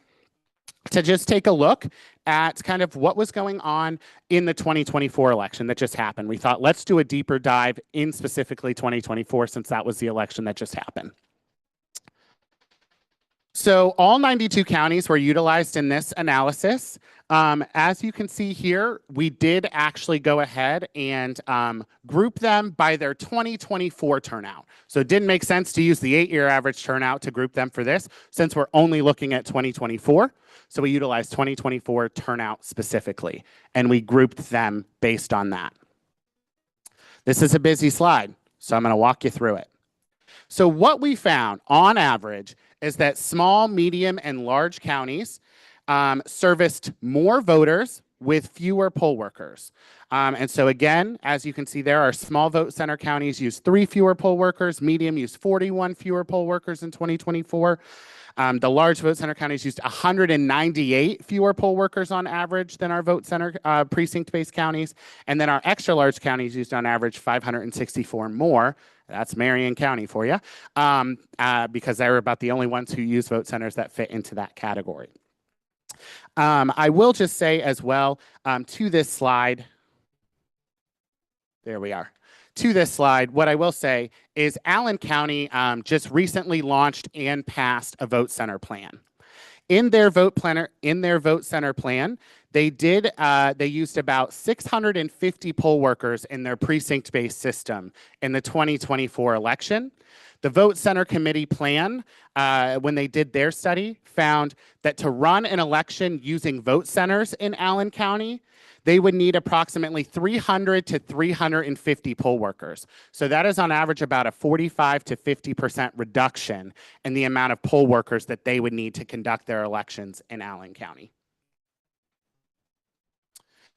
to just take a look at kind of what was going on in the 2024 election that just happened. We thought, let's do a deeper dive in specifically 2024 since that was the election that just happened. So all 92 counties were utilized in this analysis. As you can see here, we did actually go ahead and group them by their 2024 turnout. So it didn't make sense to use the 8-year average turnout to group them for this since we're only looking at 2024. So we utilized 2024 turnout specifically, and we grouped them based on that. This is a busy slide, so I'm going to walk you through it. So what we found on average is that small, medium, and large counties serviced more voters with fewer poll workers. And so again, as you can see there, our small vote center counties use 3 fewer poll workers, medium use 41 fewer poll workers in 2024. The large vote center counties used 198 fewer poll workers on average than our vote center precinct-based counties. And then our extra large counties used on average 564 more. That's Marion County for you, because they were about the only ones who use vote centers that fit into that category. I will just say as well, to this slide, there we are. To this slide, what I will say is Allen County just recently launched and passed a vote center plan. In their vote center plan, they used about 650 poll workers in their precinct-based system in the 2024 election. The Vote Center Committee plan, when they did their study, found that to run an election using vote centers in Allen County, they would need approximately 300 to 350 poll workers. So that is on average about a 45 to 50% reduction in the amount of poll workers that they would need to conduct their elections in Allen County.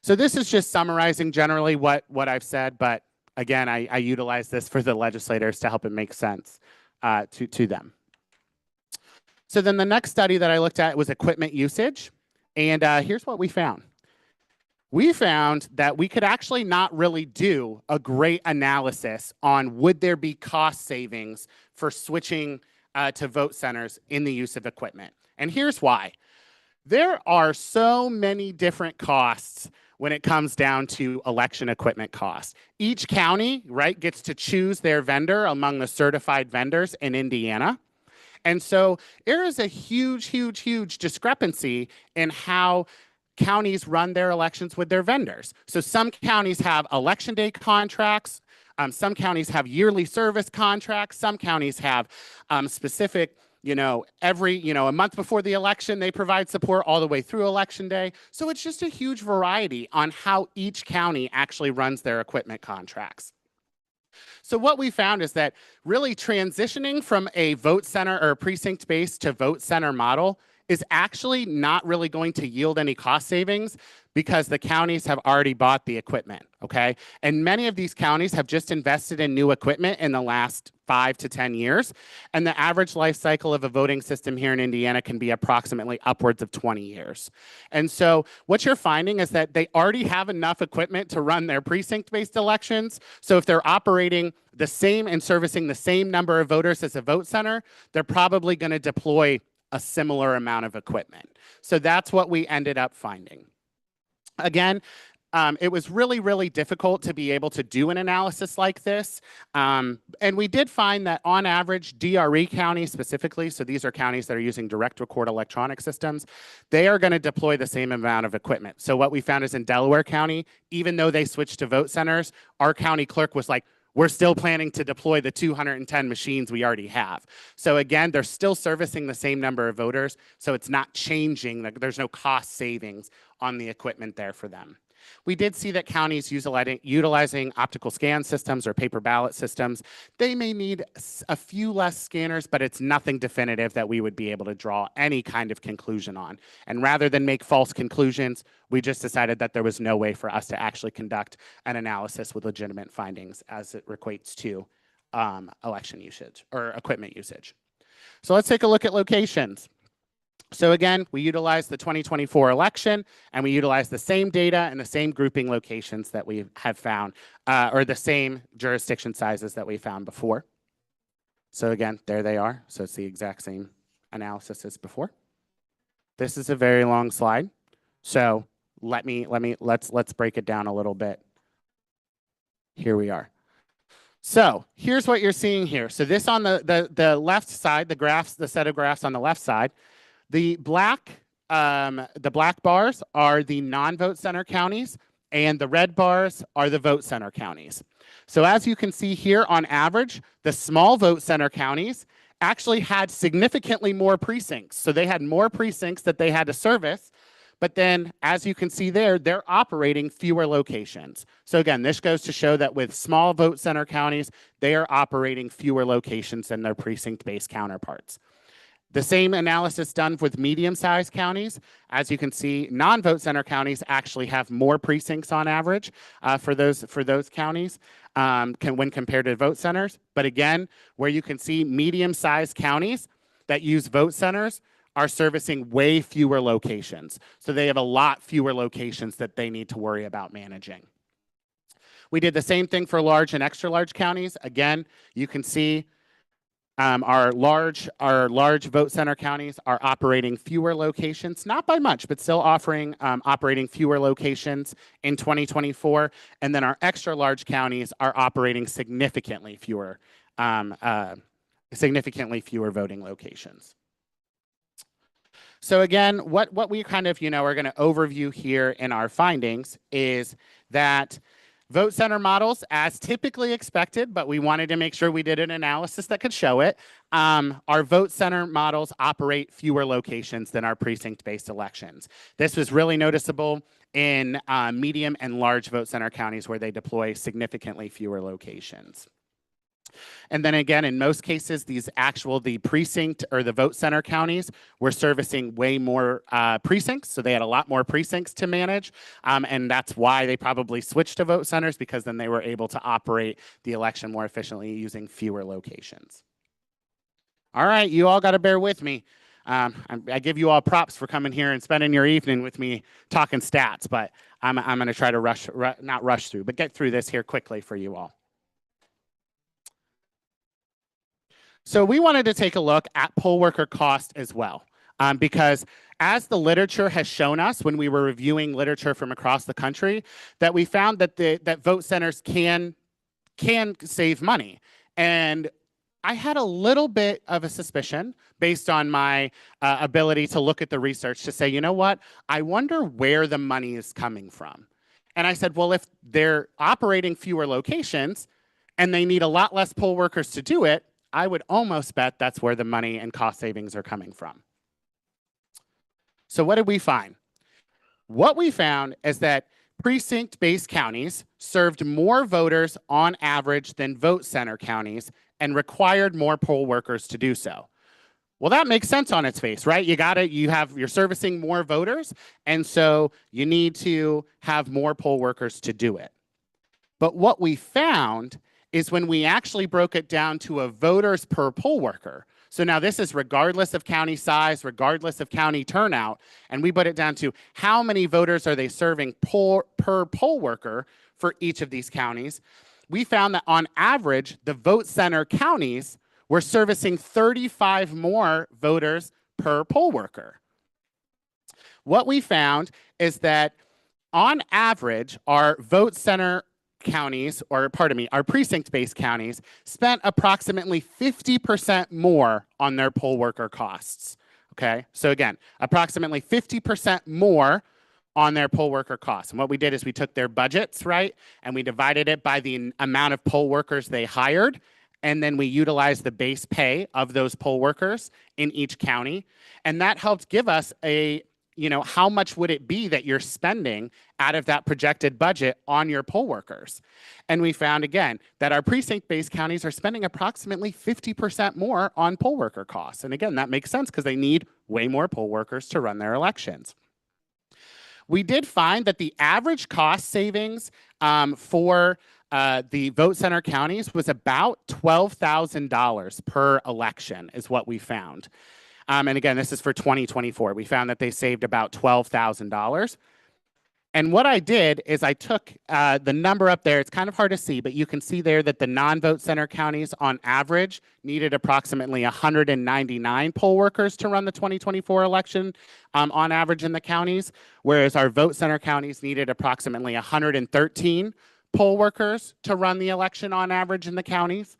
So this is just summarizing generally what I've said, but again, I utilize this for the legislators to help it make sense to them. So then the next study that I looked at was equipment usage. And here's what we found. We found that we could actually not really do a great analysis on would there be cost savings for switching to vote centers in the use of equipment. And here's why. There are so many different costs when it comes down to election equipment costs. Each county, right, gets to choose their vendor among the certified vendors in Indiana. And so there is a huge discrepancy in how counties run their elections with their vendors. So some counties have election day contracts. Some counties have yearly service contracts. Some counties have specific, a month before the election, they provide support all the way through election day. So it's just a huge variety on how each county actually runs their equipment contracts. So what we found is that really transitioning from a vote center or precinct-based to vote center model is actually not really going to yield any cost savings because the counties have already bought the equipment, okay? And many of these counties have just invested in new equipment in the last 5 to 10 years. And the average life cycle of a voting system here in Indiana can be approximately upwards of 20 years. And so what you're finding is that they already have enough equipment to run their precinct-based elections. So if they're operating the same and servicing the same number of voters as a vote center, they're probably going to deploy a similar amount of equipment. So that's what we ended up finding. Again, it was really difficult to be able to do an analysis like this. And we did find that on average, DRE counties specifically, so these are counties that are using direct record electronic systems, they are going to deploy the same amount of equipment. So what we found is in Delaware County, even though they switched to vote centers, our county clerk was like, we're still planning to deploy the 210 machines we already have. So again, they're still servicing the same number of voters, so it's not changing. There's no cost savings on the equipment there for them. We did see that counties utilizing optical scan systems or paper ballot systems, they may need a few less scanners, but it's nothing definitive that we would be able to draw any kind of conclusion on. And rather than make false conclusions, we just decided that there was no way for us to actually conduct an analysis with legitimate findings as it equates to election usage or equipment usage. So let's take a look at locations. So again, we utilize the 2024 election and we utilize the same data and the same grouping locations that we have found, or the same jurisdiction sizes that we found before. So again, there they are. So it's the exact same analysis as before. This is a very long slide. So let's break it down a little bit. Here we are. So here's what you're seeing here. So this on the left side, the graphs, the set of graphs on the left side, the black bars are the non-vote center counties, and the red bars are the vote center counties. So as you can see here, on average, the small vote center counties actually had significantly more precincts. So they had more precincts that they had to service, but then as you can see there, they're operating fewer locations. So again, this goes to show that with small vote center counties, they are operating fewer locations than their precinct-based counterparts. The same analysis done with medium-sized counties. As you can see, non-vote center counties actually have more precincts on average for those counties when compared to vote centers. But again, where you can see medium-sized counties that use vote centers are servicing way fewer locations. So they have a lot fewer locations that they need to worry about managing. We did the same thing for large and extra large counties. Again, you can see our large vote center counties are operating fewer locations, not by much, but still operating fewer locations in 2024. And then our extra large counties are operating significantly fewer voting locations. So again, what we kind of, are going to overview here in our findings is that vote center models, as typically expected, but we wanted to make sure we did an analysis that could show it. Our vote center models operate fewer locations than our precinct-based elections. This was really noticeable in medium and large vote center counties where they deploy significantly fewer locations. And then again, in most cases, the precinct or the vote center counties were servicing way more precincts. So they had a lot more precincts to manage. And that's why they probably switched to vote centers, because then they were able to operate the election more efficiently using fewer locations. All right, you all got to bear with me. I give you all props for coming here and spending your evening with me talking stats, but I'm going to try to not rush through, but get through this here quickly for you all. So we wanted to take a look at poll worker cost as well, because as the literature has shown us when we were reviewing literature from across the country, that we found that that vote centers can save money. And I had a little bit of a suspicion based on my ability to look at the research to say, you know what, I wonder where the money is coming from. And I said, well, if they're operating fewer locations and they need a lot less poll workers to do it, I would almost bet that's where the money and cost savings are coming from. So what did we find? What we found is that precinct-based counties served more voters on average than vote center counties and required more poll workers to do so. Well, that makes sense on its face, right? You're servicing more voters, and so you need to have more poll workers to do it. But what we found is when we actually broke it down to a voters per poll worker. So now this is regardless of county size, regardless of county turnout, and we put it down to how many voters are they serving per poll worker for each of these counties. We found that on average, the vote center counties were servicing 35 more voters per poll worker. What we found is that on average, our vote center counties, or pardon me, our precinct-based counties spent approximately 50% more on their poll worker costs. Okay, so again, approximately 50% more on their poll worker costs. And what we did is we took their budgets, right, and we divided it by the amount of poll workers they hired, and then we utilized the base pay of those poll workers in each county, and that helped give us a how much would it be that you're spending out of that projected budget on your poll workers? And we found, again, that our precinct-based counties are spending approximately 50% more on poll worker costs. And again, that makes sense because they need way more poll workers to run their elections. We did find that the average cost savings for the vote center counties was about $12,000 per election is what we found. And again, this is for 2024. We found that they saved about $12,000. And what I did is I took the number up there. It's kind of hard to see, but you can see there that the non-vote center counties on average needed approximately 199 poll workers to run the 2024 election on average in the counties, whereas our vote center counties needed approximately 113 poll workers to run the election on average in the counties.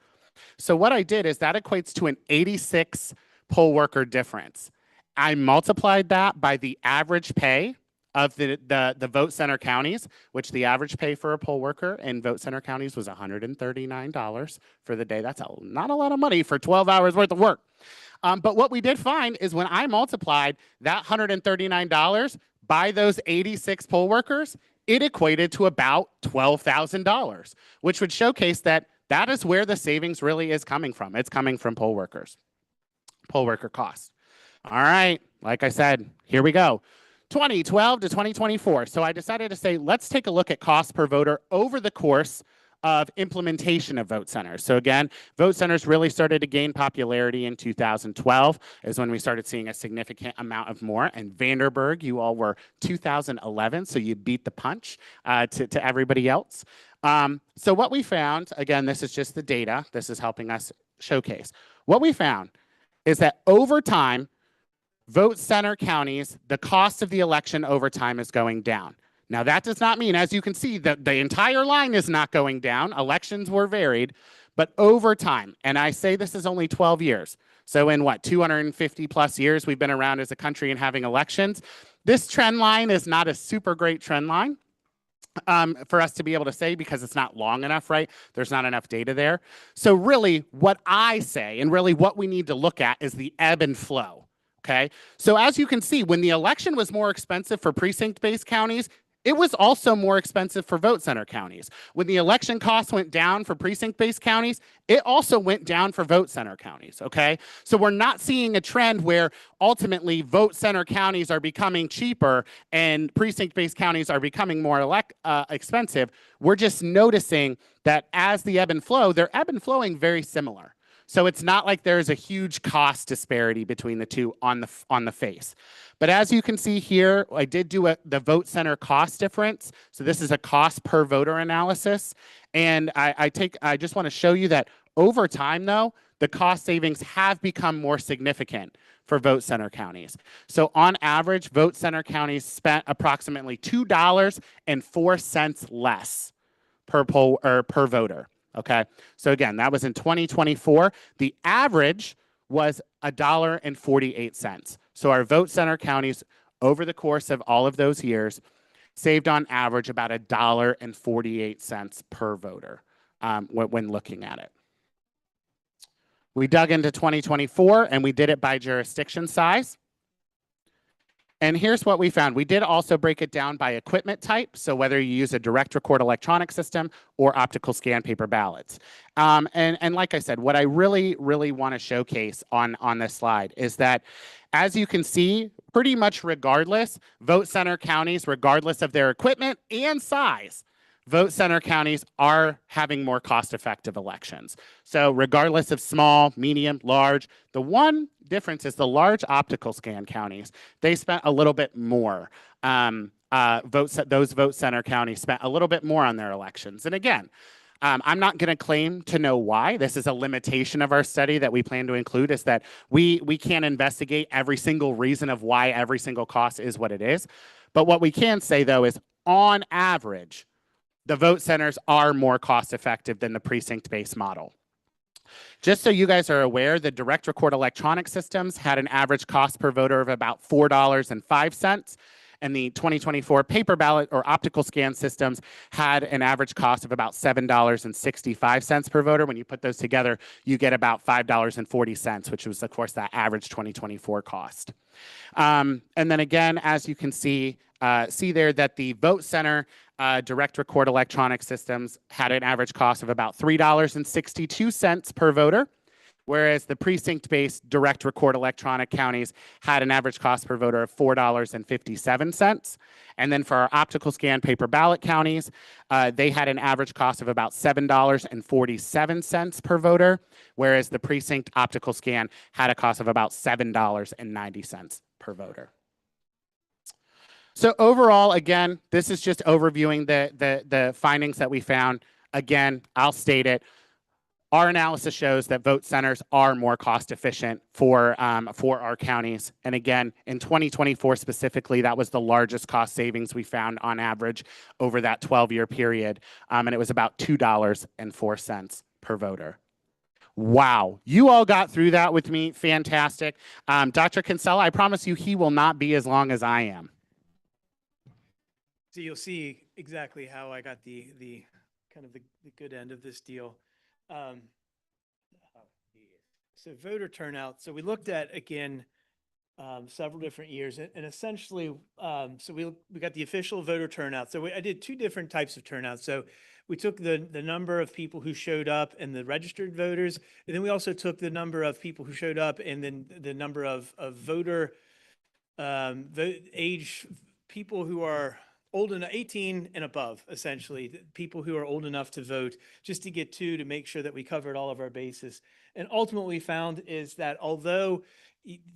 So what I did is that equates to an 86 poll worker difference. I multiplied that by the average pay of the vote center counties, which the average pay for a poll worker in vote center counties was $139 for the day. That's not a lot of money for 12 hours worth of work. But what we did find is when I multiplied that $139 by those 86 poll workers, it equated to about $12,000, which would showcase that that is where the savings really is coming from. It's coming from poll workers, poll worker costs. All right, like I said, here we go. 2012 to 2024. So I decided to say, let's take a look at cost per voter over the course of implementation of vote centers. So again, vote centers really started to gain popularity in 2012 is when we started seeing a significant amount of more. And Vanderburg, you all were 2011, so you beat the punch to everybody else. So what we found, again, this is just the data. This is helping us showcase. What we found is that over time, vote center counties, the cost of the election over time is going down. Now, that does not mean, as you can see, that the entire line is not going down. Elections were varied, but over time, and I say this is only 12 years. So in what, 250 plus years we've been around as a country and having elections, this trend line is not a super great trend line for us to be able to say because it's not long enough, right? There's not enough data there. So really what I say and really what we need to look at is the ebb and flow. Okay, so as you can see, when the election was more expensive for precinct-based counties, it was also more expensive for vote center counties. When the election costs went down for precinct-based counties, it also went down for vote center counties, okay? So we're not seeing a trend where ultimately vote center counties are becoming cheaper and precinct-based counties are becoming more expensive. We're just noticing that as the ebb and flow, they're ebb and flowing very similar. So it's not like there's a huge cost disparity between the two on the face. But as you can see here, I did do the vote center cost difference. So this is a cost per voter analysis. And I just want to show you that over time, though, the cost savings have become more significant for vote center counties. So on average, vote center counties spent approximately $2.04 less per poll or per voter. Okay, so again, that was in 2024. The average was $1.48. So our vote center counties over the course of all of those years saved on average about $1.48 per voter when looking at it. We dug into 2024 and we did it by jurisdiction size. And here's what we found. We did also break it down by equipment type. So whether you use a direct record electronic system or optical scan paper ballots. And like I said, what I really want to showcase on this slide is that, as you can see, pretty much regardless, vote center counties, regardless of their equipment and size, vote center counties are having more cost-effective elections. So regardless of small, medium, large, the one difference is the large optical scan counties, they spent a little bit more. Those vote center counties spent a little bit more on their elections. And again, I'm not going to claim to know why. This is a limitation of our study that we plan to include, is that we can't investigate every single reason of why every single cost is what it is. But what we can say, though, is on average, the vote centers are more cost effective than the precinct-based model. Just so you guys are aware, the direct record electronic systems had an average cost per voter of about $4.05, and the 2024 paper ballot or optical scan systems had an average cost of about $7.65 per voter. When you put those together, you get about $5.40, which was, of course, that average 2024 cost. And then again, as you can see there that the vote center direct record electronic systems had an average cost of about $3.62 per voter, whereas the precinct-based direct record electronic counties had an average cost per voter of $4.57. And then for our optical scan paper ballot counties, they had an average cost of about $7.47 per voter, whereas the precinct optical scan had a cost of about $7.90 per voter. So overall, again, this is just overviewing the findings that we found. Again, I'll state it. Our analysis shows that vote centers are more cost efficient for our counties. And again, in 2024 specifically, that was the largest cost savings we found on average over that 12-year period. And it was about $2.04 per voter. Wow, you all got through that with me. Fantastic. Dr. Kinsella, I promise you he will not be as long as I am. So you'll see exactly how I got the kind of the good end of this deal. So voter turnout. So we looked at, again, several different years, and essentially, so we got the official voter turnout. So I did two different types of turnout. So We took the number of people who showed up and the registered voters, and then we also took the number of people who showed up and then the number of voter age, people who are old enough, 18 and above, essentially, people who are old enough to vote, just to get to make sure that we covered all of our bases. And ultimately, what we found is that although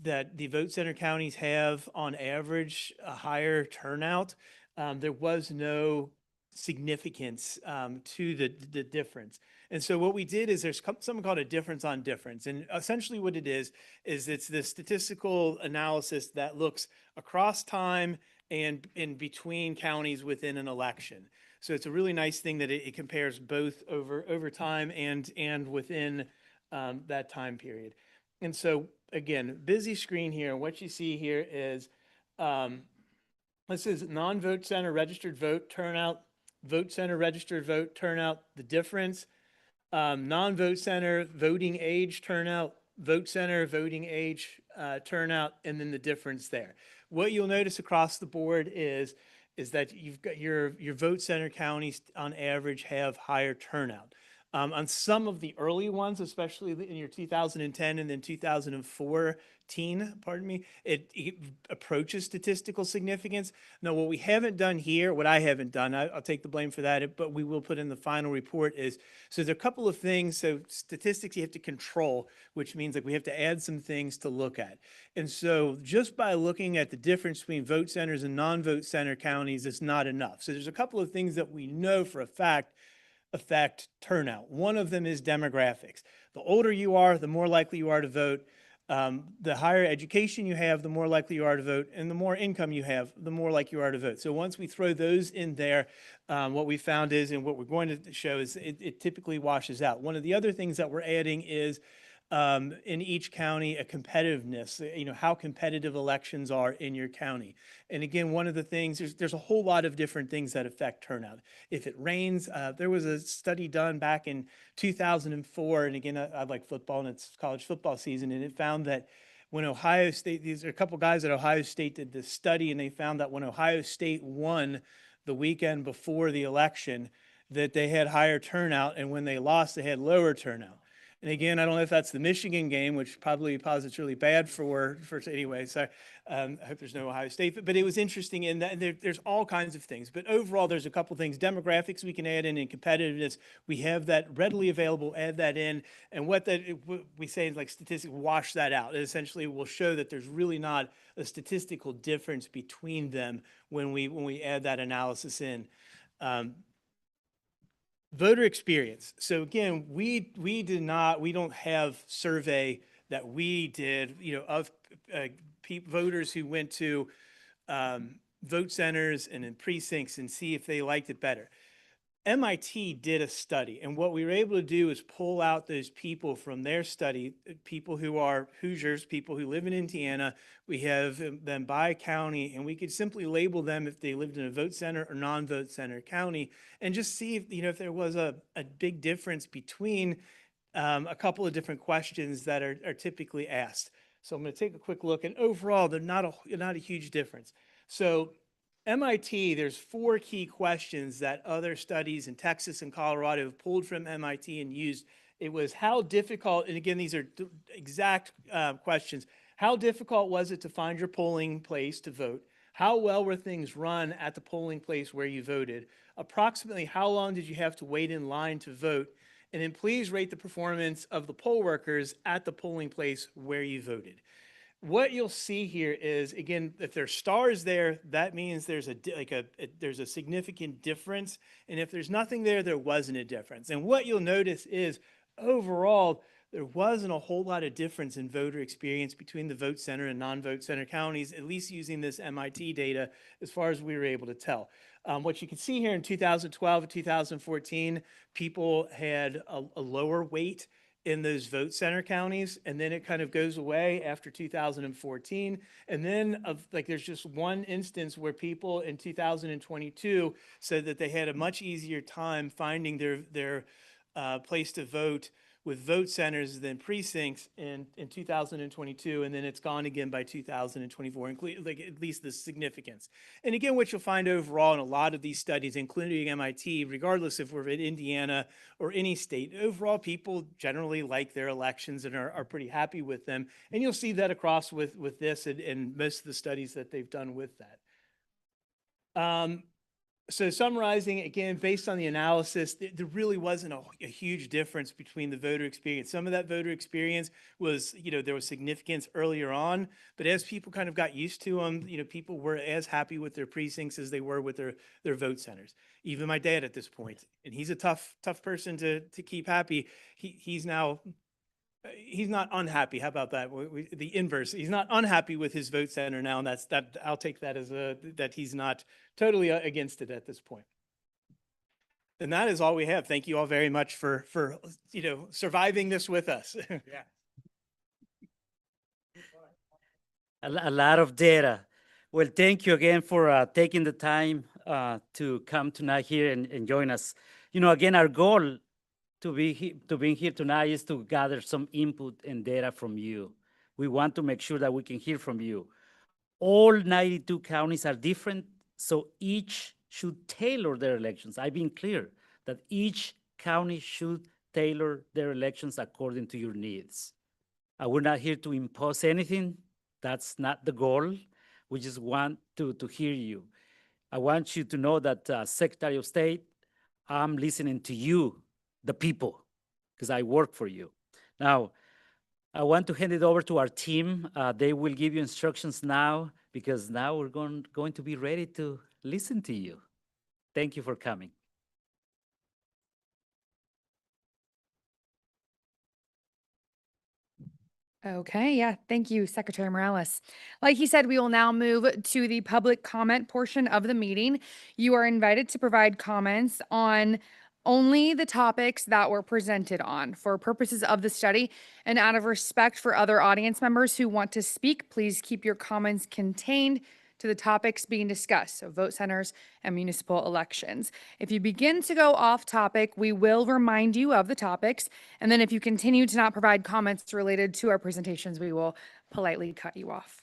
that the vote center counties have, on average, a higher turnout, there was no significance to the difference. And so what we did is there's something called a difference on difference. And essentially what it is it's this statistical analysis that looks across time and in between counties within an election. So it's a really nice thing that it compares both over time and within that time period. And so again, busy screen here. What you see here is this is non-vote center registered vote turnout, vote center registered vote turnout, the difference, non-vote center voting age turnout, vote center voting age turnout, and then the difference there. What you'll notice across the board is that you've got your vote center counties on average have higher turnout. On some of the early ones, especially in your 2010 and then 2014, pardon me, it approaches statistical significance. Now, what we haven't done here, what I haven't done, I'll take the blame for that, but we will put in the final report is, so there are a couple of things. So statistics you have to control, which means like we have to add some things to look at. And so just by looking at the difference between vote centers and non-vote center counties is not enough. So there's a couple of things that we know for a fact affect turnout. One of them is demographics. The older you are, the more likely you are to vote. The higher education you have, the more likely you are to vote. And the more income you have, the more likely you are to vote. So once we throw those in there, what we found is, and what we're going to show is it typically washes out. One of the other things that we're adding is in each county, a competitiveness, how competitive elections are in your county. And again, one of the things, there's a whole lot of different things that affect turnout. If it rains, there was a study done back in 2004, and again, I like football and it's college football season, and it found that when Ohio State, these are a couple guys at Ohio State did this study, and they found that when Ohio State won the weekend before the election, that they had higher turnout, and when they lost, they had lower turnout. And again, I don't know if that's the Michigan game, which probably posits really bad for anyway. So I hope there's no Ohio State, but it was interesting in that there's all kinds of things. But overall, there's a couple things. Demographics we can add in, and competitiveness. We have that readily available. Add that in, and what we say is like statistics wash that out. It essentially will show that there's really not a statistical difference between them when we add that analysis in. Voter experience. So again, we don't have survey that we did, of voters who went to vote centers and in precincts and see if they liked it better. MIT did a study, and what we were able to do is pull out those people from their study, people who are Hoosiers, people who live in Indiana. We have them by county, and we could simply label them if they lived in a vote center or non-vote center county, and just see if there was a big difference between a couple of different questions that are typically asked. So I'm going to take a quick look, and overall, they're not a huge difference. So MIT, there's 4 key questions that other studies in Texas and Colorado have pulled from MIT and used. It was how difficult, and again, these are exact questions. How difficult was it to find your polling place to vote? How well were things run at the polling place where you voted? Approximately how long did you have to wait in line to vote? And then please rate the performance of the poll workers at the polling place where you voted. What you'll see here is, again, if there's stars there, that means there's a significant difference. And if there's nothing there, there wasn't a difference. And what you'll notice is overall, there wasn't a whole lot of difference in voter experience between the vote center and non-vote center counties, at least using this MIT data as far as we were able to tell. What you can see here in 2012 and 2014, people had a lower weight in those vote center counties, and then it kind of goes away after 2014. And then there's just one instance where people in 2022 said that they had a much easier time finding their place to vote with vote centers than precincts in 2022, and then it's gone again by 2024, including like at least the significance. And again, what you'll find overall in a lot of these studies, including MIT, regardless if we're in Indiana or any state, overall people generally like their elections and are pretty happy with them. And you'll see that across with this and most of the studies that they've done with that. So summarizing, again, based on the analysis, there really wasn't a huge difference between the voter experience. Some of that voter experience was, there was significance earlier on, but as people kind of got used to them, people were as happy with their precincts as they were with their vote centers. Even my dad at this point, and he's a tough person to keep happy. He's not unhappy. How about that? The inverse. He's not unhappy with his vote center now, and that. I'll take that as that he's not totally against it at this point. And that is all we have. Thank you all very much for surviving this with us. Yeah. A lot of data. Well, thank you again for taking the time to come tonight here and join us. Again, our goal to being here tonight is to gather some input and data from you. We want to make sure that we can hear from you. All 92 counties are different, so each should tailor their elections. I've been clear that each county should tailor their elections according to your needs. We're not here to impose anything. That's not the goal. We just want to hear you. I want you to know that Secretary of State, I'm listening to you, the people, because I work for you. Now, I want to hand it over to our team. They will give you instructions now, because now we're going to be ready to listen to you. Thank you for coming. Okay, yeah, thank you, Secretary Morales. Like he said, we will now move to the public comment portion of the meeting. You are invited to provide comments on only the topics that were presented on for purposes of the study, and out of respect for other audience members who want to speak, please keep your comments contained to the topics being discussed, so vote centers and municipal elections. If you begin to go off topic, we will remind you of the topics, and then if you continue to not provide comments related to our presentations, we will politely cut you off.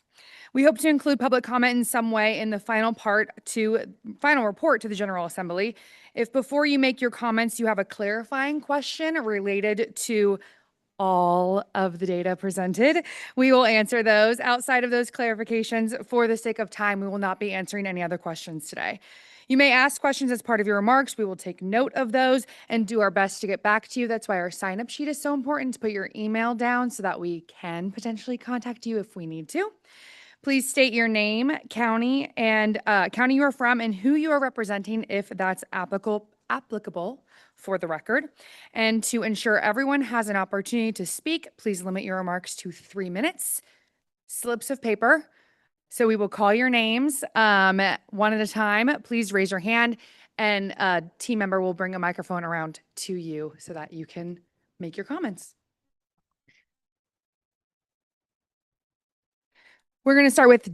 We hope to include public comment in some way in the final report to the General Assembly. If before you make your comments, you have a clarifying question related to all of the data presented, we will answer those. Outside of those clarifications, for the sake of time, we will not be answering any other questions today. You may ask questions as part of your remarks. We will take note of those and do our best to get back to you. That's why our sign-up sheet is so important, to put your email down so that we can potentially contact you if we need to. Please state your name, county, and county you are from, and who you are representing if that's applicable for the record. And to ensure everyone has an opportunity to speak, please limit your remarks to 3 minutes. Slips of paper. So we will call your names one at a time. Please raise your hand, and a team member will bring a microphone around to you so that you can make your comments. We're going to start with,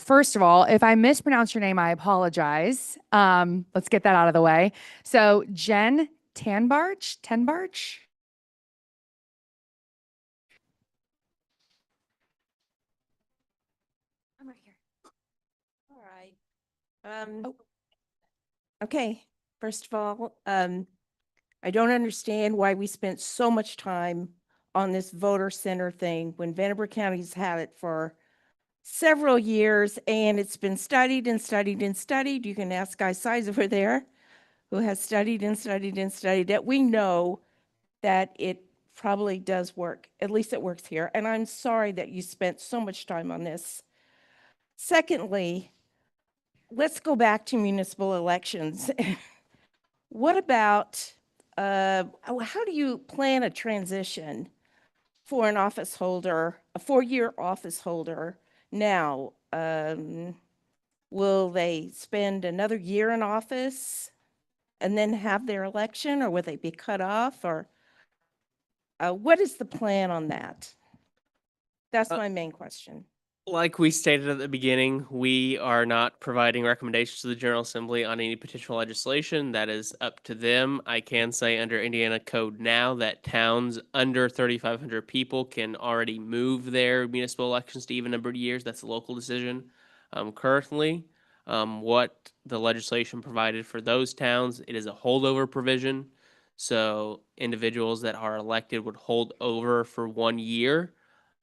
first of all, if I mispronounce your name, I apologize. Let's get that out of the way. So Jen Tenbarge? I'm right here. All right. Okay. First of all, I don't understand why we spent so much time on this voter center thing when Vanderbilt County's had it for several years, and it's been studied and studied and studied. You can ask Guy Size over there, who has studied and studied and studied it. We know that it probably does work. At least it works here. And I'm sorry that you spent so much time on this. Secondly, let's go back to municipal elections. What about, how do you plan a transition for an office holder, a 4-year office holder now? Will they spend another year in office and then have their election, or will they be cut off? Or what is the plan on that? That's my main question. Like we stated at the beginning, we are not providing recommendations to the General Assembly on any potential legislation. That is up to them. I can say under Indiana code now that towns under 3,500 people can already move their municipal elections to even numbered years. That's a local decision. Currently, what the legislation provided for those towns, it is a holdover provision. So individuals that are elected would hold over for 1 year.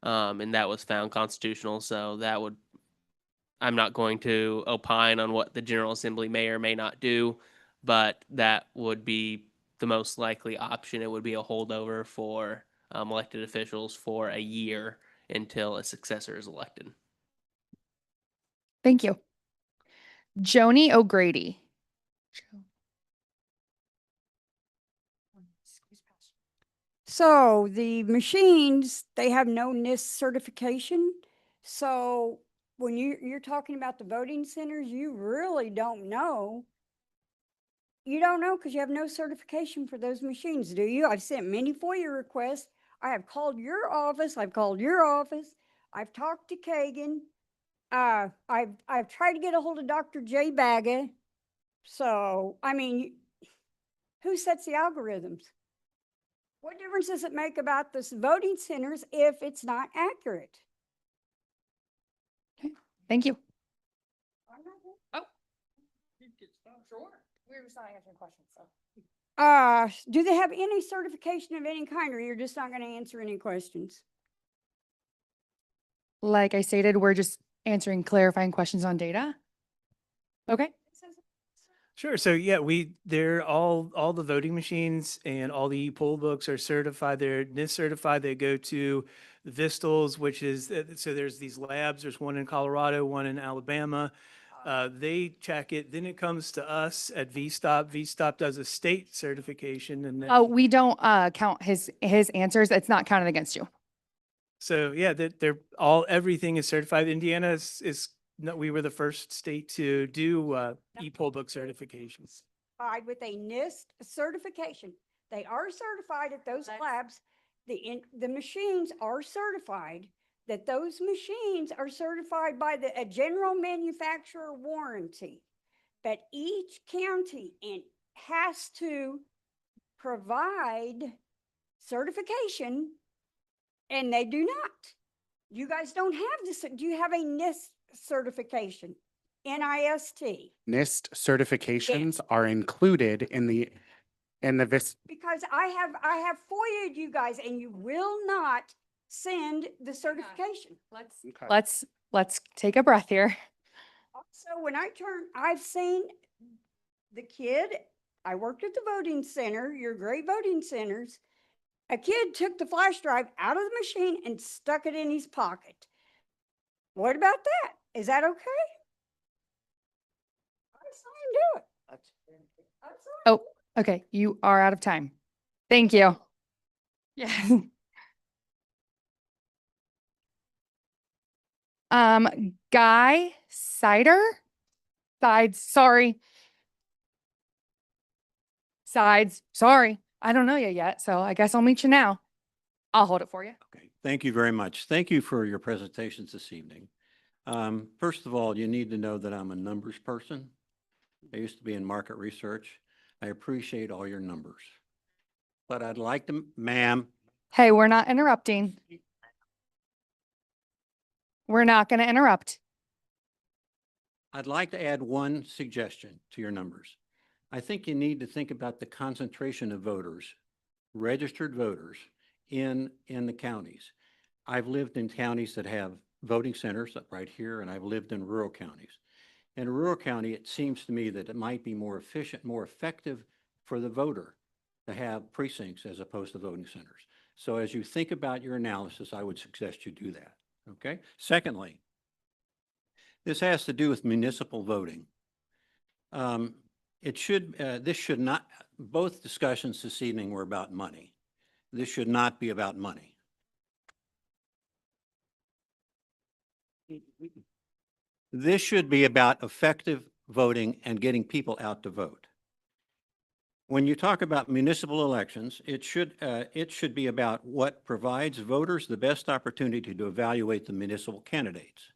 And that was found constitutional. So that would, I'm not going to opine on what the General Assembly may or may not do, but that would be the most likely option. It would be a holdover for elected officials for a year until a successor is elected. Thank you. Joni O'Grady. So the machines, they have no NIST certification. So when you're talking about the voting centers, you really don't know. You don't know because you have no certification for those machines, do you? I've sent many FOIA requests. I have called your office. I've called your office. I've talked to Kagan. I've tried to get a hold of Dr. J. Baga. So, I mean, who sets the algorithms? What difference does it make about this voting centers if it's not accurate? Thank you. We were just not answering questions, so. Do they have any certification of any kind, or you're just not going to answer any questions? Like I stated, we're just answering clarifying questions on data. Okay. Sure. So yeah, they're all the voting machines and all the poll books are certified. They're NIST certified. They go to Vistals, which is, so there's these labs. There's one in Colorado, one in Alabama. They check it. Then it comes to us at VSTOP. VSTOP does a state certification, and then, We don't count his answers. It's not counted against you. so yeah, everything is certified. Indiana no, we were the first state to do e-poll book certifications. With a NIST certification. They are certified at those labs. The machines are certified, that those machines are certified by a general manufacturer warranty. But each county has to provide certification, and they do not. You guys don't have this. Do you have a NIST certification? NIST? NIST certifications are included in the Because I have FOIA'd you guys and you will not send the certification. Let's take a breath here. Also, when I've seen the kid, I worked at the voting center, your great voting centers. A kid took the flash drive out of the machine and stuck it in his pocket. What about that? Is that okay? I saw him do it. I saw him. Oh, okay. You are out of time. Thank you. Yeah. Guy Sides, sorry. I don't know you yet, so I guess I'll meet you now. I'll hold it for you. Okay, thank you very much. Thank you for your presentations this evening. First of all, you need to know that I'm a numbers person. I used to be in market research. I appreciate all your numbers. But I'd like to, ma'am, Hey, we're not interrupting. We're not going to interrupt. I'd like to add one suggestion to your numbers. I think you need to think about the concentration of voters, registered voters in the counties. I've lived in counties that have voting centers right here, and I've lived in rural counties. In a rural county, it seems to me that it might be more efficient, more effective for the voter to have precincts as opposed to voting centers. So as you think about your analysis, I would suggest you do that, okay? Secondly, this has to do with municipal voting. This should not, both discussions this evening were about money. This should not be about money. This should be about effective voting and getting people out to vote. when you talk about municipal elections, it should be about what provides voters the best opportunity to evaluate the municipal candidates.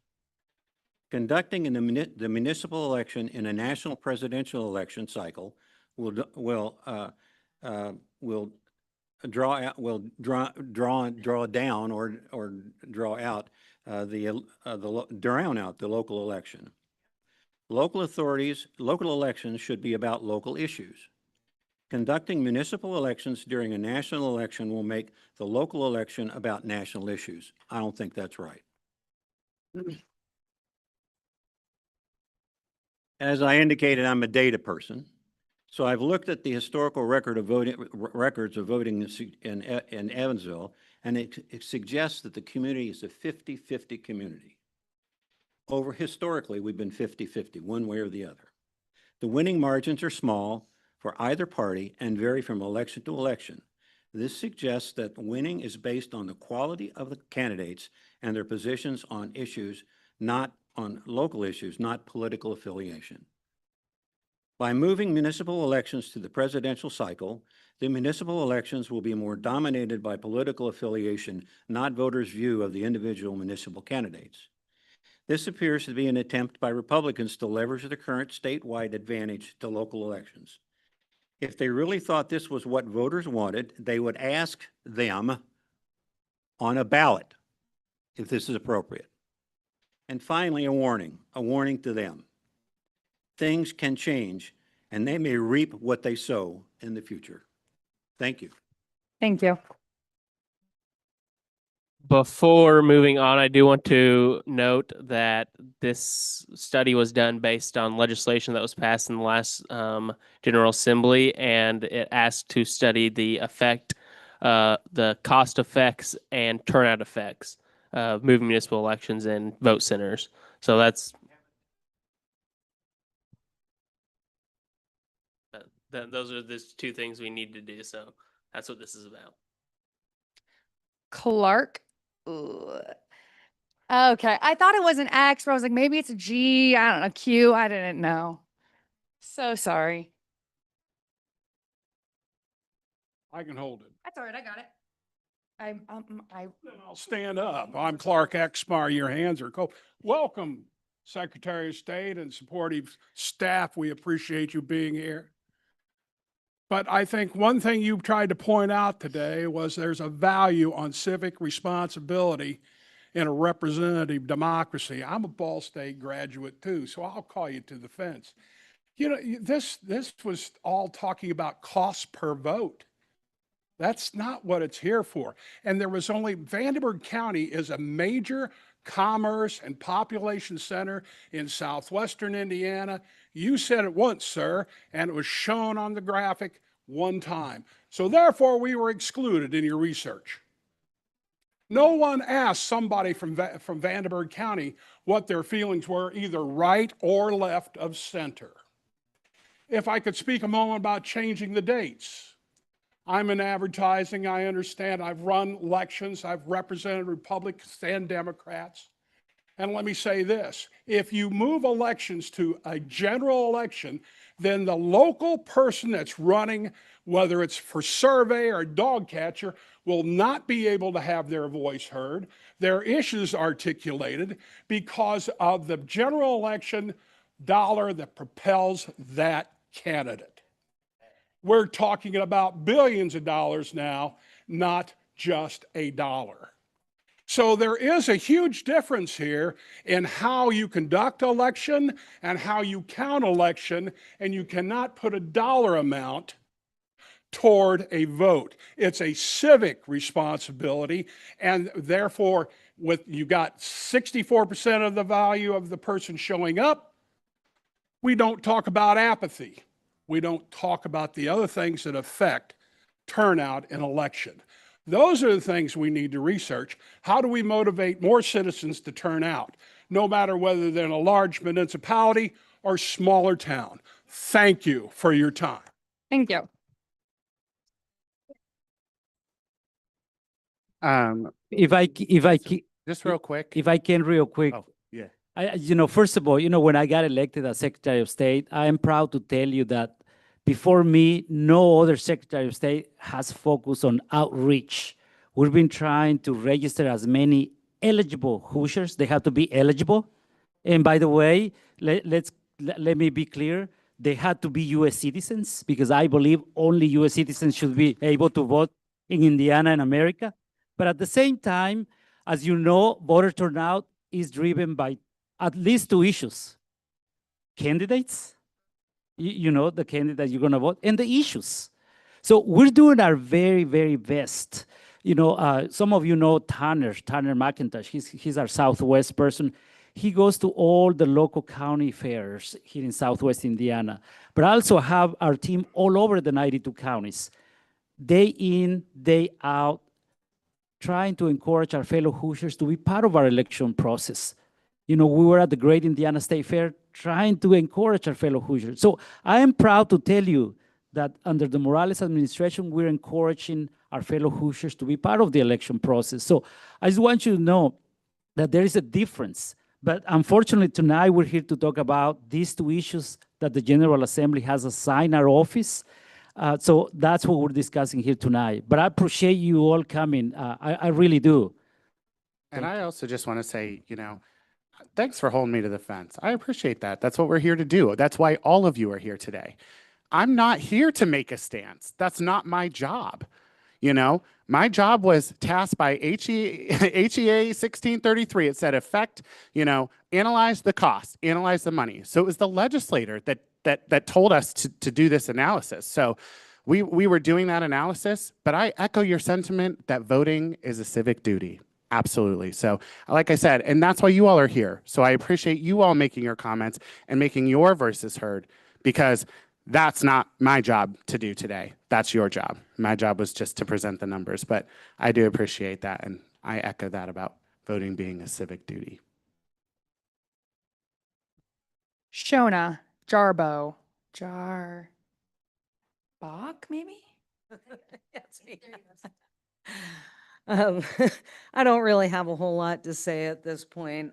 Conducting the municipal election in a national presidential election cycle will draw down or draw out drown out the local election. Local elections should be about local issues. Conducting municipal elections during a national election will make the local election about national issues. I don't think that's right. As I indicated, I'm a data person. So I've looked at the historical records of voting in Evansville, and it suggests that the community is a 50-50 community. Historically, we've been 50-50, one way or the other. The winning margins are small for either party and vary from election to election. This suggests that winning is based on the quality of the candidates and their positions on issues, not on local issues, not political affiliation. By moving municipal elections to the presidential cycle, the municipal elections will be more dominated by political affiliation, not voters' view of the individual municipal candidates. This appears to be an attempt by Republicans to leverage the current statewide advantage to local elections. If they really thought this was what voters wanted, they would ask them on a ballot if this is appropriate. And finally, a warning to them. Things can change, and they may reap what they sow in the future. Thank you. Thank you. Before moving on, I do want to note that this study was done based on legislation that was passed in the last General Assembly, and it asked to study the cost effects and turnout effects of moving municipal elections and vote centers. So those are the two things we need to do. So that's what this is about. Clark. Ooh. Okay. I thought it was an X, but I was like, maybe it's a G. I don't know. Q. I didn't know. So sorry. I can hold it. That's all right. I got it. Then I'll stand up. I'm Clark Exmar. Your hands are cold. Welcome, Secretary of State and supportive staff. We appreciate you being here. But I think one thing you tried to point out today was there's a value on civic responsibility in a representative democracy. I'm a Ball State graduate too, so I'll call you to the fence. You know, this was all talking about cost per vote. That's not what it's here for. And there was only, Vandenberg County is a major commerce and population center in southwestern Indiana. You said it once, sir, and it was shown on the graphic one time. So therefore, we were excluded in your research. No one asked somebody from Vandenberg County what their feelings were, either right or left of center. If I could speak a moment about changing the dates. I'm in advertising, I understand. I've run elections, I've represented Republicans and Democrats. And let me say this, if you move elections to a general election, then the local person that's running, whether it's for survey or dog catcher, will not be able to have their voice heard, their issues articulated, because of the general election dollar that propels that candidate. We're talking about billions of dollars now, not just a dollar. So there is a huge difference here in how you conduct election and how you count election, and you cannot put a dollar amount toward a vote. It's a civic responsibility, and therefore, you got 64% of the value of the person showing up. We don't talk about apathy. We don't talk about the other things that affect turnout in election. Those are the things we need to research. How do we motivate more citizens to turn out, no matter whether they're in a large municipality or smaller town? Thank you for your time. Thank you. Just real quick. If I can real quick. Oh, yeah. First of all, when I got elected as Secretary of State, I am proud to tell you that before me, no other Secretary of State has focused on outreach. We've been trying to register as many eligible Hoosiers. They have to be eligible. And by the way, let me be clear, they had to be US citizens because I believe only US citizens should be able to vote in Indiana and America. But at the same time, as you know, voter turnout is driven by at least two issues: candidates, you know, the candidate you're gonna vote, and the issues. So we're doing our very, very best. You know, some of you know Tanner McIntosh. He's our Southwest person. He goes to all the local county fairs here in Southwest Indiana. But I also have our team all over the 92 counties, day in, day out, trying to encourage our fellow Hoosiers to be part of our election process. You know, we were at the Great Indiana State Fair trying to encourage our fellow Hoosiers. So I am proud to tell you that under the Morales administration, we're encouraging our fellow Hoosiers to be part of the election process. So I just want you to know that there is a difference. But unfortunately, tonight we're here to talk about these two issues that the General Assembly has assigned our office. So that's what we're discussing here tonight. But I appreciate you all coming. I really do. And I also just want to say, you know, thanks for holding me to the fence. I appreciate that. That's what we're here to do. That's why all of you are here today. I'm not here to make a stance. That's not my job. You know, my job was tasked by HEA 1633. It said affect, you know, analyze the cost, analyze the money. So it was the legislator that told us to do this analysis. So we were doing that analysis, but I echo your sentiment that voting is a civic duty. Absolutely. So like I said, and that's why you all are here. So I appreciate you all making your comments and making your voices heard, because that's not my job to do today. That's your job. My job was just to present the numbers, but I do appreciate that. And I echo that about voting being a civic duty. Shona, Jarbo, Bach, maybe? That's me. I don't really have a whole lot to say at this point,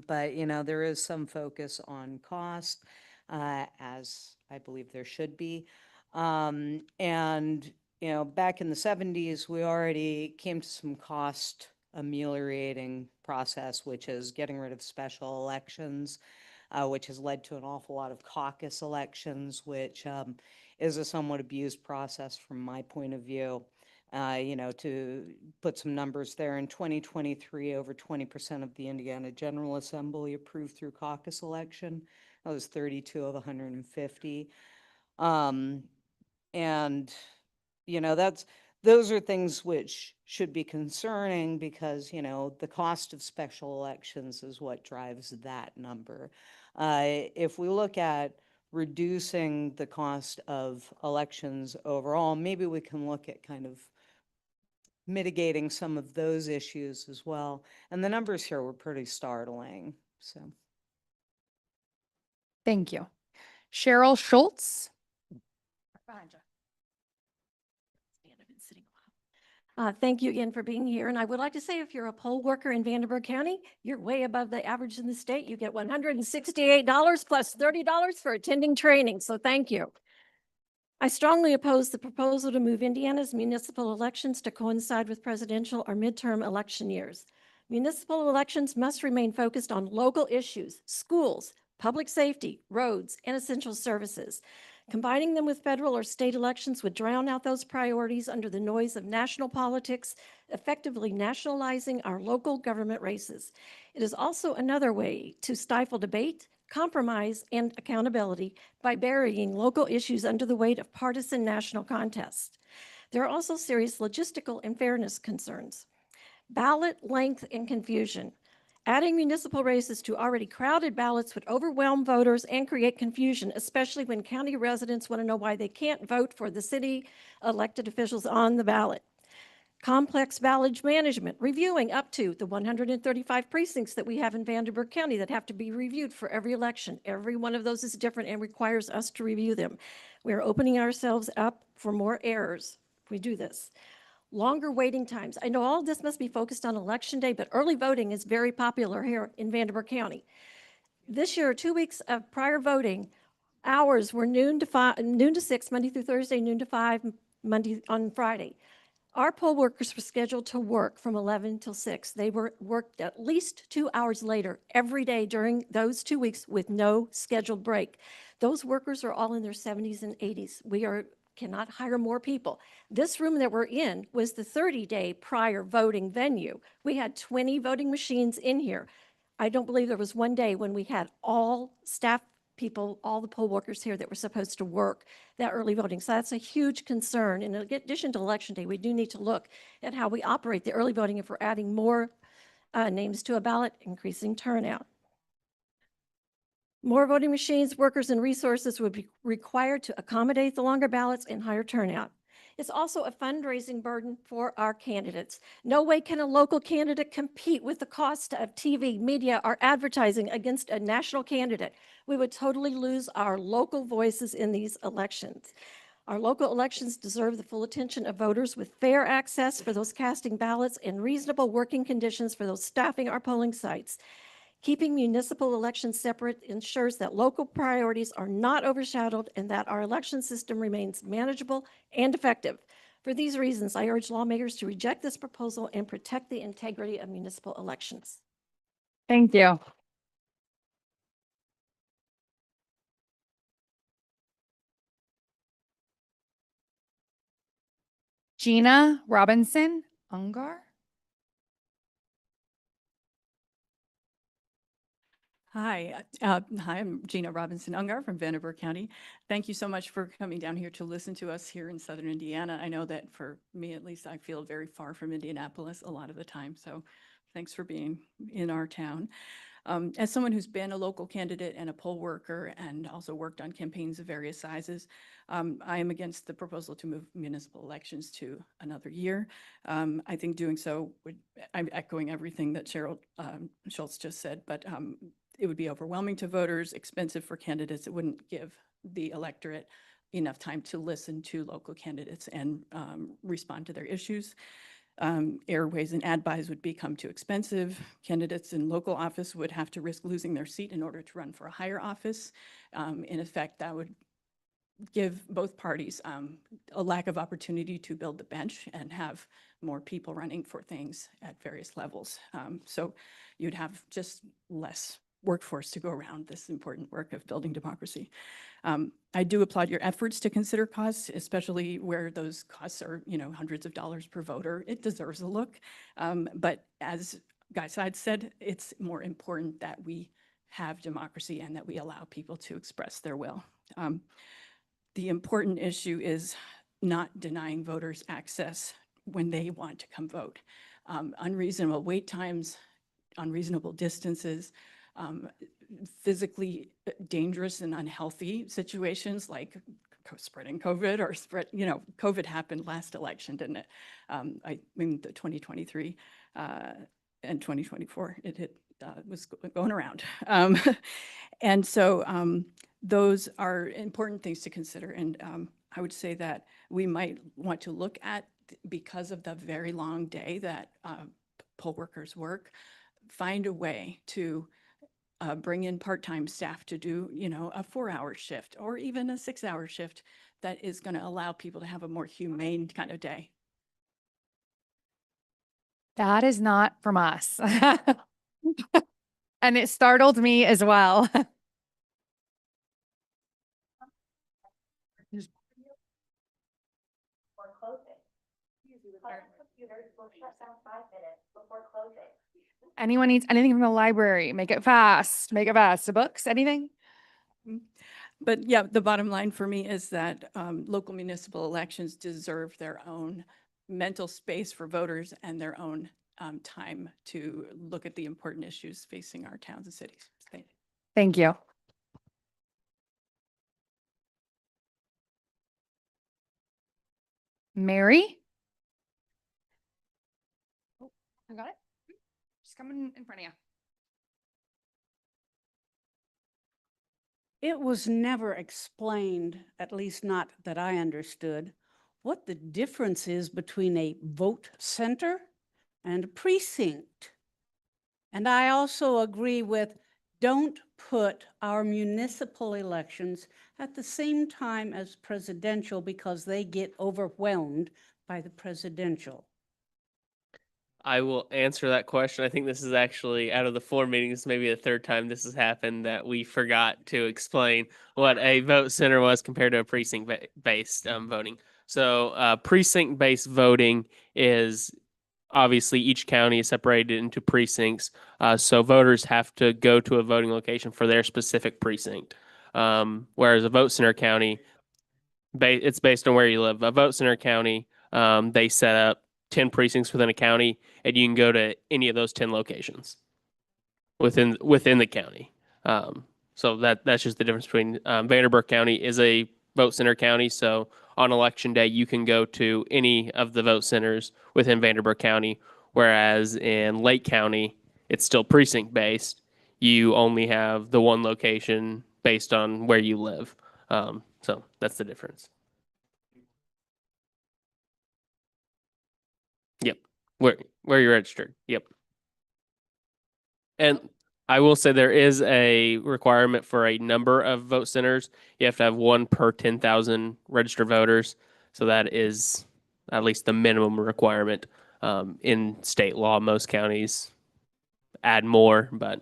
but you know, there is some focus on cost, as I believe there should be. And you know, back in the 70s, we already came to some cost ameliorating process, which is getting rid of special elections, which has led to an awful lot of caucus elections, which is a somewhat abused process from my point of view. You know, to put some numbers there, in 2023, over 20% of the Indiana General Assembly approved through caucus election. That was 32 of 150. And, you know, those are things which should be concerning because, you know, the cost of special elections is what drives that number. If we look at reducing the cost of elections overall, maybe we can look at kind of mitigating some of those issues as well. And the numbers here were pretty startling, so. Thank you. Cheryl Schultz. Behind you. Thank you again for being here. And I would like to say, if you're a poll worker in Vanderburgh County, you're way above the average in the state. You get $168 plus $30 for attending training. So thank you. I strongly oppose the proposal to move Indiana's municipal elections to coincide with presidential or midterm election years. Municipal elections must remain focused on local issues, schools, public safety, roads, and essential services. Combining them with federal or state elections would drown out those priorities under the noise of national politics, effectively nationalizing our local government races. It is also another way to stifle debate, compromise, and accountability by burying local issues under the weight of partisan national contests. There are also serious logistical and fairness concerns. Ballot length and confusion. Adding municipal races to already crowded ballots would overwhelm voters and create confusion, especially when county residents want to know why they can't vote for the city elected officials on the ballot. Complex ballot management, reviewing up to the 135 precincts that we have in Vanderburgh County that have to be reviewed for every election. Every one of those is different and requires us to review them. We are opening ourselves up for more errors if we do this. Longer waiting times. I know all this must be focused on election day, but early voting is very popular here in Vanderburgh County. This year, 2 weeks of prior voting, hours were noon to 6, Monday through Thursday, noon to 5, Monday on Friday. Our poll workers were scheduled to work from 11 till 6. They worked at least 2 hours later every day during those 2 weeks with no scheduled break. Those workers are all in their 70s and 80s. We cannot hire more people. This room that we're in was the 30-day prior voting venue. We had 20 voting machines in here. I don't believe there was one day when we had all staff people, all the poll workers here that were supposed to work that early voting. So that's a huge concern. In addition to Election Day, we do need to look at how we operate the early voting if we're adding more names to a ballot, increasing turnout. More voting machines, workers, and resources would be required to accommodate the longer ballots and higher turnout. It's also a fundraising burden for our candidates. No way can a local candidate compete with the cost of TV, media, or advertising against a national candidate. We would totally lose our local voices in these elections. Our local elections deserve the full attention of voters with fair access for those casting ballots and reasonable working conditions for those staffing our polling sites. Keeping municipal elections separate ensures that local priorities are not overshadowed and that our election system remains manageable and effective. For these reasons, I urge lawmakers to reject this proposal and protect the integrity of municipal elections. Thank you. Gina Robinson Ungar. Hi, I'm Gina Robinson Ungar from Vanderburgh County. Thank you so much for coming down here to listen to us here in Southern Indiana. I know that for me, at least, I feel very far from Indianapolis a lot of the time. So thanks for being in our town. As someone who's been a local candidate and a poll worker and also worked on campaigns of various sizes, I am against the proposal to move municipal elections to another year. I think doing so I'm echoing everything that Cheryl Schultz just said, but it would be overwhelming to voters, expensive for candidates. It wouldn't give the electorate enough time to listen to local candidates and respond to their issues. Airways and ad buys would become too expensive. Candidates in local office would have to risk losing their seat in order to run for a higher office. In effect, that would give both parties a lack of opportunity to build the bench and have more people running for things at various levels. So you'd have just less workforce to go around this important work of building democracy. I do applaud your efforts to consider costs, especially where those costs are, hundreds of dollars per voter. It deserves a look. But as Guy Sides said, it's more important that we have democracy and that we allow people to express their will. The important issue is not denying voters access when they want to come vote. Unreasonable wait times, unreasonable distances, physically dangerous and unhealthy situations like spreading COVID or COVID happened last election, didn't it? I mean, the 2023 and 2024, it was going around. And so those are important things to consider. And I would say that we might want to look at, because of the very long day that poll workers work, find a way to bring in part-time staff to do, a 4-hour shift or even a 6-hour shift that is going to allow people to have a more humane kind of day. That is not from us. And it startled me as well. Anyone needs anything from the library? Make it fast. Make it fast. The books, anything? But yeah, the bottom line for me is that local municipal elections deserve their own mental space for voters and their own time to look at the important issues facing our towns and cities. Thank you. Mary? Oh, I got it. Just coming in front of you. It was never explained, at least not that I understood, what the difference is between a vote center and a precinct. And I also agree with don't put our municipal elections at the same time as presidential because they get overwhelmed by the presidential. I will answer that question. I think this is actually out of the 4 meetings, maybe the third time this has happened that we forgot to explain what a vote center was compared to a precinct-based voting. So precinct-based voting is obviously each county is separated into precincts. So voters have to go to a voting location for their specific precinct. Whereas a vote center county, it's based on where you live. A vote center county, they set up 10 precincts within a county, and you can go to any of those 10 locations within the county. So that's just the difference between Vanderburgh County is a vote center county. So on election day, you can go to any of the vote centers within Vanderburgh County. Whereas in Lake County, it's still precinct based. You only have the one location based on where you live. So that's the difference. Yep. Where you're registered. Yep. And I will say there is a requirement for a number of vote centers. You have to have one per 10,000 registered voters. So that is at least the minimum requirement in state law. Most counties add more, but.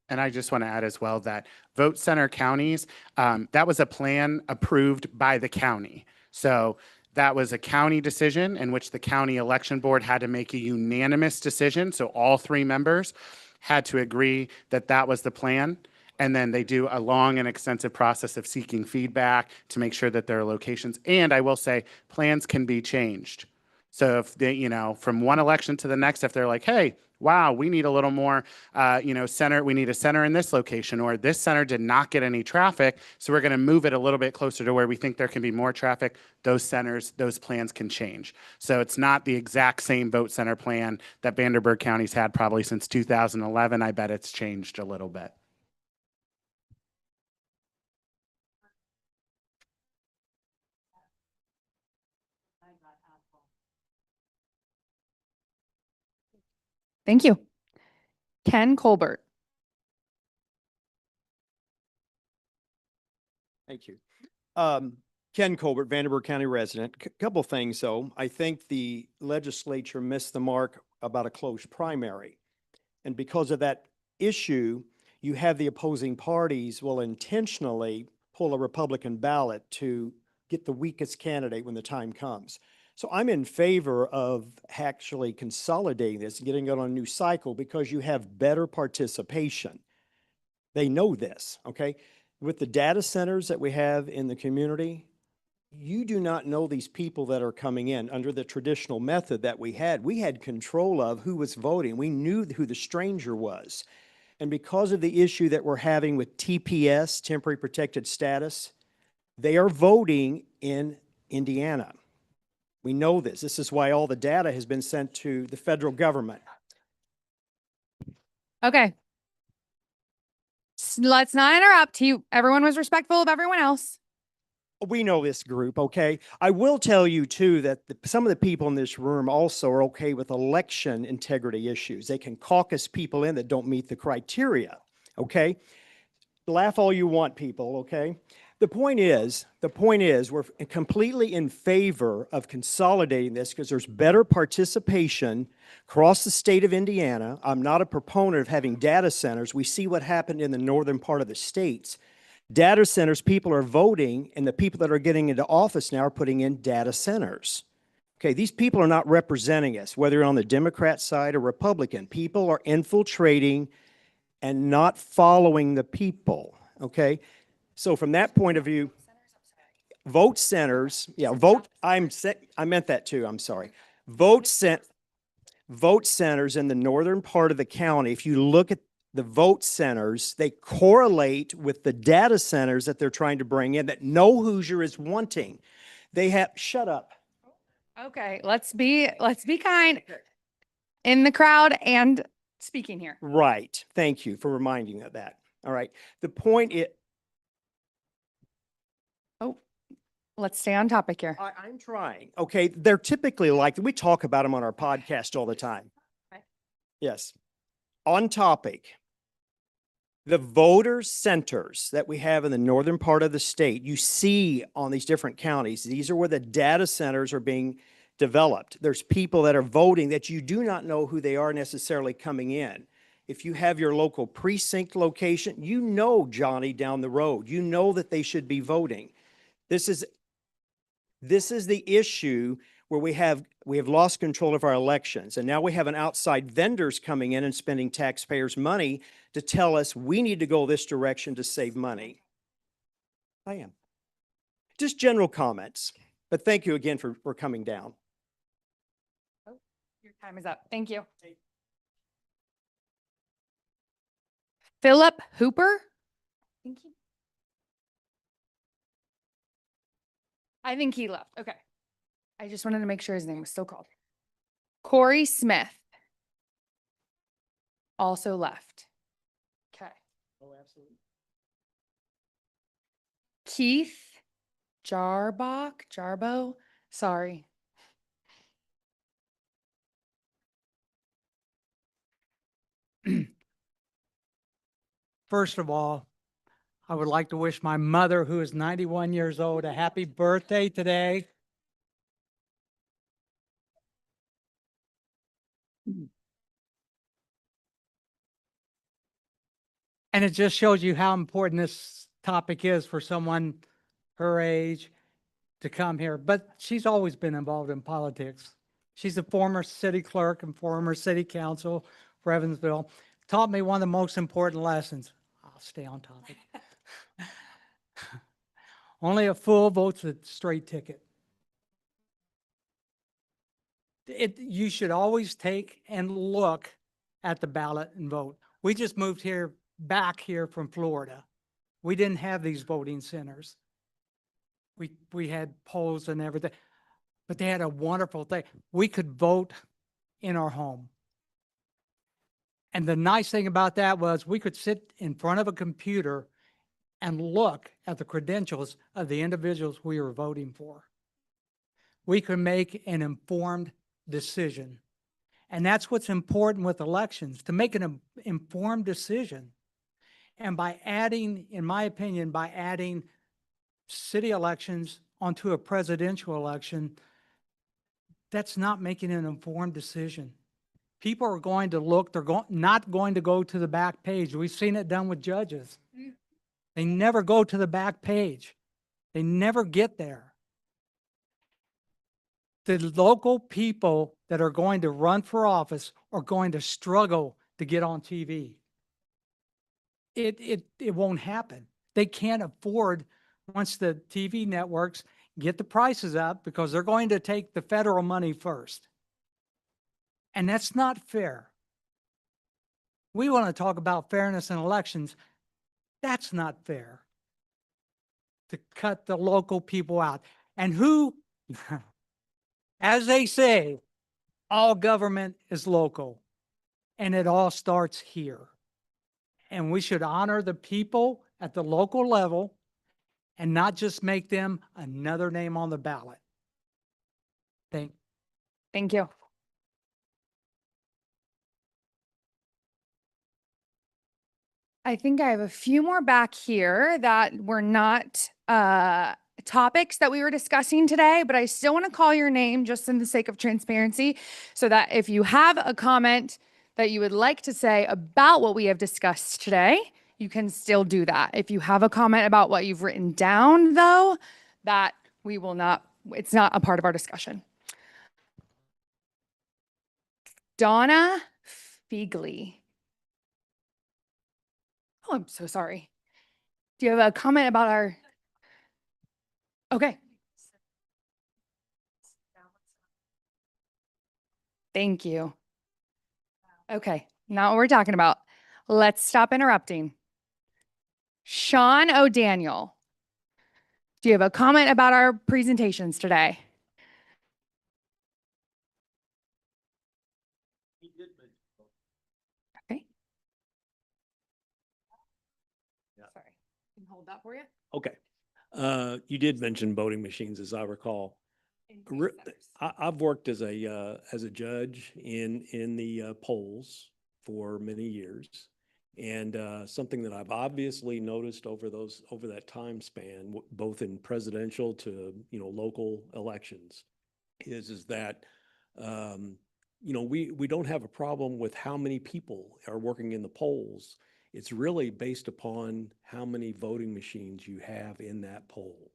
And I just want to add as well that vote center counties, that was a plan approved by the county. So that was a county decision in which the county election board had to make a unanimous decision. So all 3 members had to agree that that was the plan. And then they do a long and extensive process of seeking feedback to make sure that there are locations. And I will say plans can be changed. So if they, from one election to the next, if they're like, hey, wow, we need a little more, center, we need a center in this location, or this center did not get any traffic, so we're going to move it a little bit closer to where we think there can be more traffic, those centers, those plans can change. So it's not the exact same vote center plan that Vanderburgh County's had probably since 2011. I bet it's changed a little bit. Thank you. Ken Colbert. Thank you. Ken Colbert, Vanderburgh County resident. Couple things, though. I think the legislature missed the mark about a closed primary. And because of that issue, you have the opposing parties will intentionally pull a Republican ballot to get the weakest candidate when the time comes. So I'm in favor of actually consolidating this and getting it on a new cycle because you have better participation. They know this, okay? With the data centers that we have in the community, you do not know these people that are coming in under the traditional method that we had. We had control of who was voting. We knew who the stranger was. And because of the issue that we're having with TPS, temporary protected status, they are voting in Indiana. We know this. This is why all the data has been sent to the federal government. Okay. Let's not interrupt. Everyone was respectful of everyone else. We know this group, okay? I will tell you, too, that some of the people in this room also are okay with election integrity issues. They can caucus people in that don't meet the criteria, okay? Laugh all you want, people, okay? The point is, we're completely in favor of consolidating this because there's better participation across the state of Indiana. I'm not a proponent of having data centers. We see what happened in the northern part of the states. Data centers, people are voting, and the people that are getting into office now are putting in data centers. Okay, these people are not representing us, whether you're on the Democrat side or Republican. People are infiltrating and not following the people, okay? So from that point of view, vote centers, yeah, I meant that too, I'm sorry. Vote centers in the northern part of the county, if you look at the vote centers, they correlate with the data centers that they're trying to bring in that no Hoosier is wanting. They have, shut up. Okay, let's be kind in the crowd and speaking here. Right. Thank you for reminding me of that. All right. The point is, let's stay on topic here. I'm trying. Okay. They're typically like, we talk about them on our podcast all the time. Okay. Yes. On topic. The voter centers that we have in the northern part of the state, you see on these different counties, these are where the data centers are being developed. There's people that are voting that you do not know who they are necessarily coming in. If you have your local precinct location, you know Johnny down the road. You know that they should be voting. This is the issue where we have lost control of our elections. And now we have an outside vendors coming in and spending taxpayers' money to tell us we need to go this direction to save money. I am. Just general comments, but thank you again for coming down. Oh, your time is up. Thank you. Philip Hooper? I think he left. Okay. I just wanted to make sure his name was still called. Corey Smith also left. Okay. Oh, absolutely. Keith Jarbo, sorry. First of all, I would like to wish my mother, who is 91 years old, a happy birthday today. And it just shows you how important this topic is for someone her age to come here. But she's always been involved in politics. She's a former city clerk and former city council for Evansville. Taught me one of the most important lessons. I'll stay on topic. Only a fool votes a straight ticket. You should always take and look at the ballot and vote. We just moved back here from Florida. We didn't have these voting centers. We had polls and everything, but they had a wonderful thing. We could vote in our home. And the nice thing about that was we could sit in front of a computer and look at the credentials of the individuals we were voting for. We could make an informed decision. And that's what's important with elections, to make an informed decision. And by adding, in my opinion, by adding city elections onto a presidential election, that's not making an informed decision. People are going to look, not going to go to the back page. We've seen it done with judges. They never go to the back page. They never get there. The local people that are going to run for office are going to struggle to get on TV. It won't happen. They can't afford, once the TV networks get the prices up, because they're going to take the federal money first. And that's not fair. We want to talk about fairness in elections. That's not fair to cut the local people out. And who, as they say, all government is local, and it all starts here. And we should honor the people at the local level and not just make them another name on the ballot. Thank you. I think I have a few more back here that were not topics that we were discussing today, but I still want to call your name just in the sake of transparency, so that if you have a comment that you would like to say about what we have discussed today, you can still do that. If you have a comment about what you've written down, though, that we will not, it's not a part of our discussion. Donna Feigley. Oh, I'm so sorry. Do you have a comment about our? Okay. Thank you. Okay, not what we're talking about. Let's stop interrupting. Sean O'Daniel, do you have a comment about our presentations today? Okay. Sorry, can I hold that for you? Okay. You did mention voting machines, as I recall. I've worked as a judge in the polls for many years, And something that I've obviously noticed over that time span, both in presidential to, local elections, is that, we don't have a problem with how many people are working in the polls. It's really based upon how many voting machines you have in that poll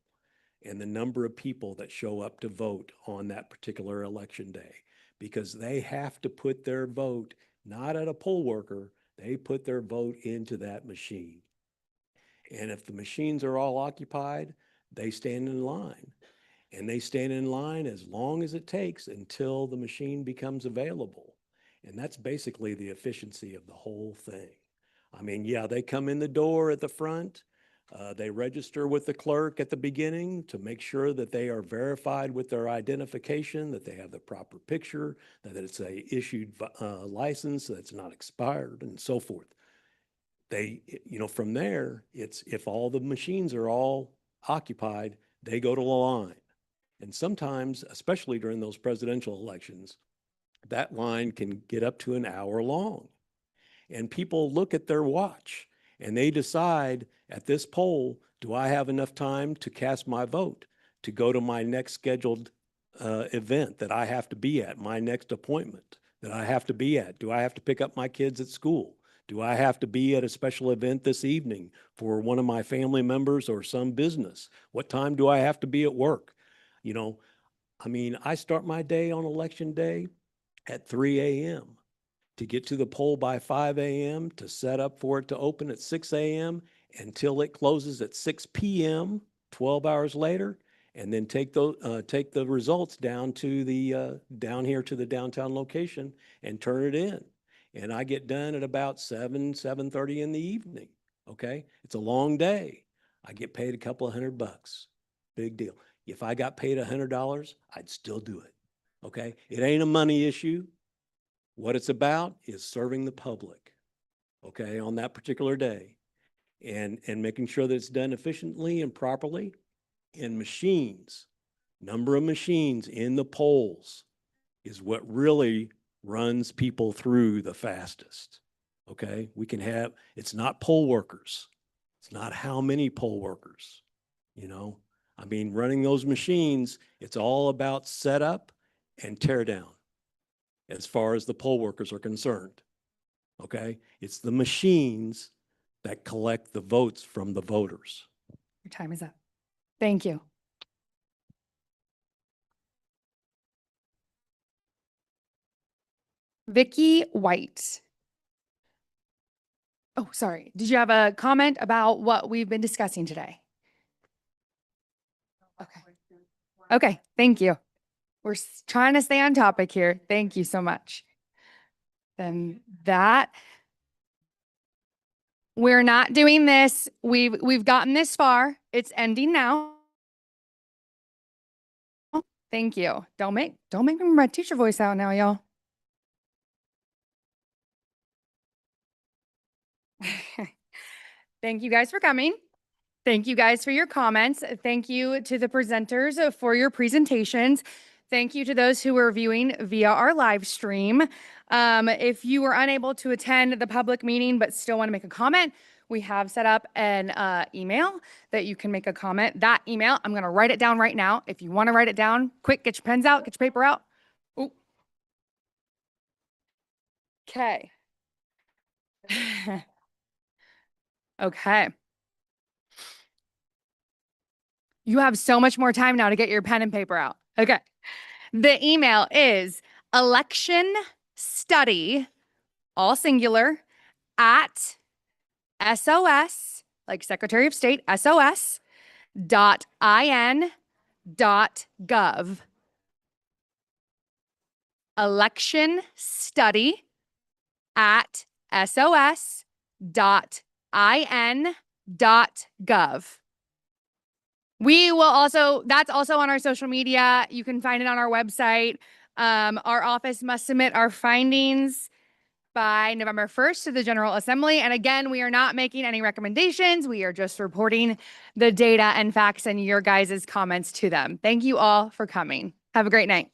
and the number of people that show up to vote on that particular election day, because they have to put their vote not at a poll worker, they put their vote into that machine. And if the machines are all occupied, they stand in line. And they stand in line as long as it takes until the machine becomes available. And that's basically the efficiency of the whole thing. I mean, yeah, they come in the door at the front. They register with the clerk at the beginning to make sure that they are verified with their identification, that they have the proper picture, that it's a issued license, that's not expired, and so forth. From there, it's if all the machines are all occupied, they go to the line. And sometimes, especially during those presidential elections, that line can get up to an hour long. And people look at their watch and they decide at this poll, do I have enough time to cast my vote, to go to my next scheduled event that I have to be at, my next appointment that I have to be at? Do I have to pick up my kids at school? Do I have to be at a special event this evening for one of my family members or some business? What time do I have to be at work? I start my day on election day at 3 a.m. to get to the poll by 5 a.m., to set up for it to open at 6 a.m. until it closes at 6 p.m., 12 hours later, and then take the results down here to the downtown location and turn it in. And I get done at about 7:30 in the evening. Okay. It's a long day. I get paid a couple of $100. Big deal. If I got paid $100, I'd still do it. Okay. It ain't a money issue. What it's about is serving the public. Okay. On that particular day and making sure that it's done efficiently and properly. And machines, number of machines in the polls is what really runs people through the fastest. Okay. It's not poll workers. It's not how many poll workers, running those machines, it's all about setup and tear down as far as the poll workers are concerned. Okay. It's the machines that collect the votes from the voters. Your time is up. Thank you. Vicky White. Oh, sorry. Did you have a comment about what we've been discussing today? Okay, thank you. We're trying to stay on topic here. Thank you so much. Then we're not doing this. We've gotten this far. It's ending now. Thank you. Don't make me bring my teacher voice out now, y'all. Thank you guys for coming. Thank you guys for your comments. Thank you to the presenters for your presentations. Thank you to those who are viewing via our live stream. If you were unable to attend the public meeting but still want to make a comment, we have set up an email that you can make a comment. That email, I'm going to write it down right now. If you want to write it down, quick, get your pens out, get your paper out. Ooh. Okay. Okay. You have so much more time now to get your pen and paper out. Okay. The email is electionstudy, all singular, at SOS, like Secretary of State, SOS.in.gov. Electionstudy at SOS.in.gov. We will also, that's also on our social media. You can find it on our website. Our office must submit our findings by November 1st to the General Assembly. And again, we are not making any recommendations. We are just reporting the data and facts and your guys' comments to them. Thank you all for coming. Have a great night.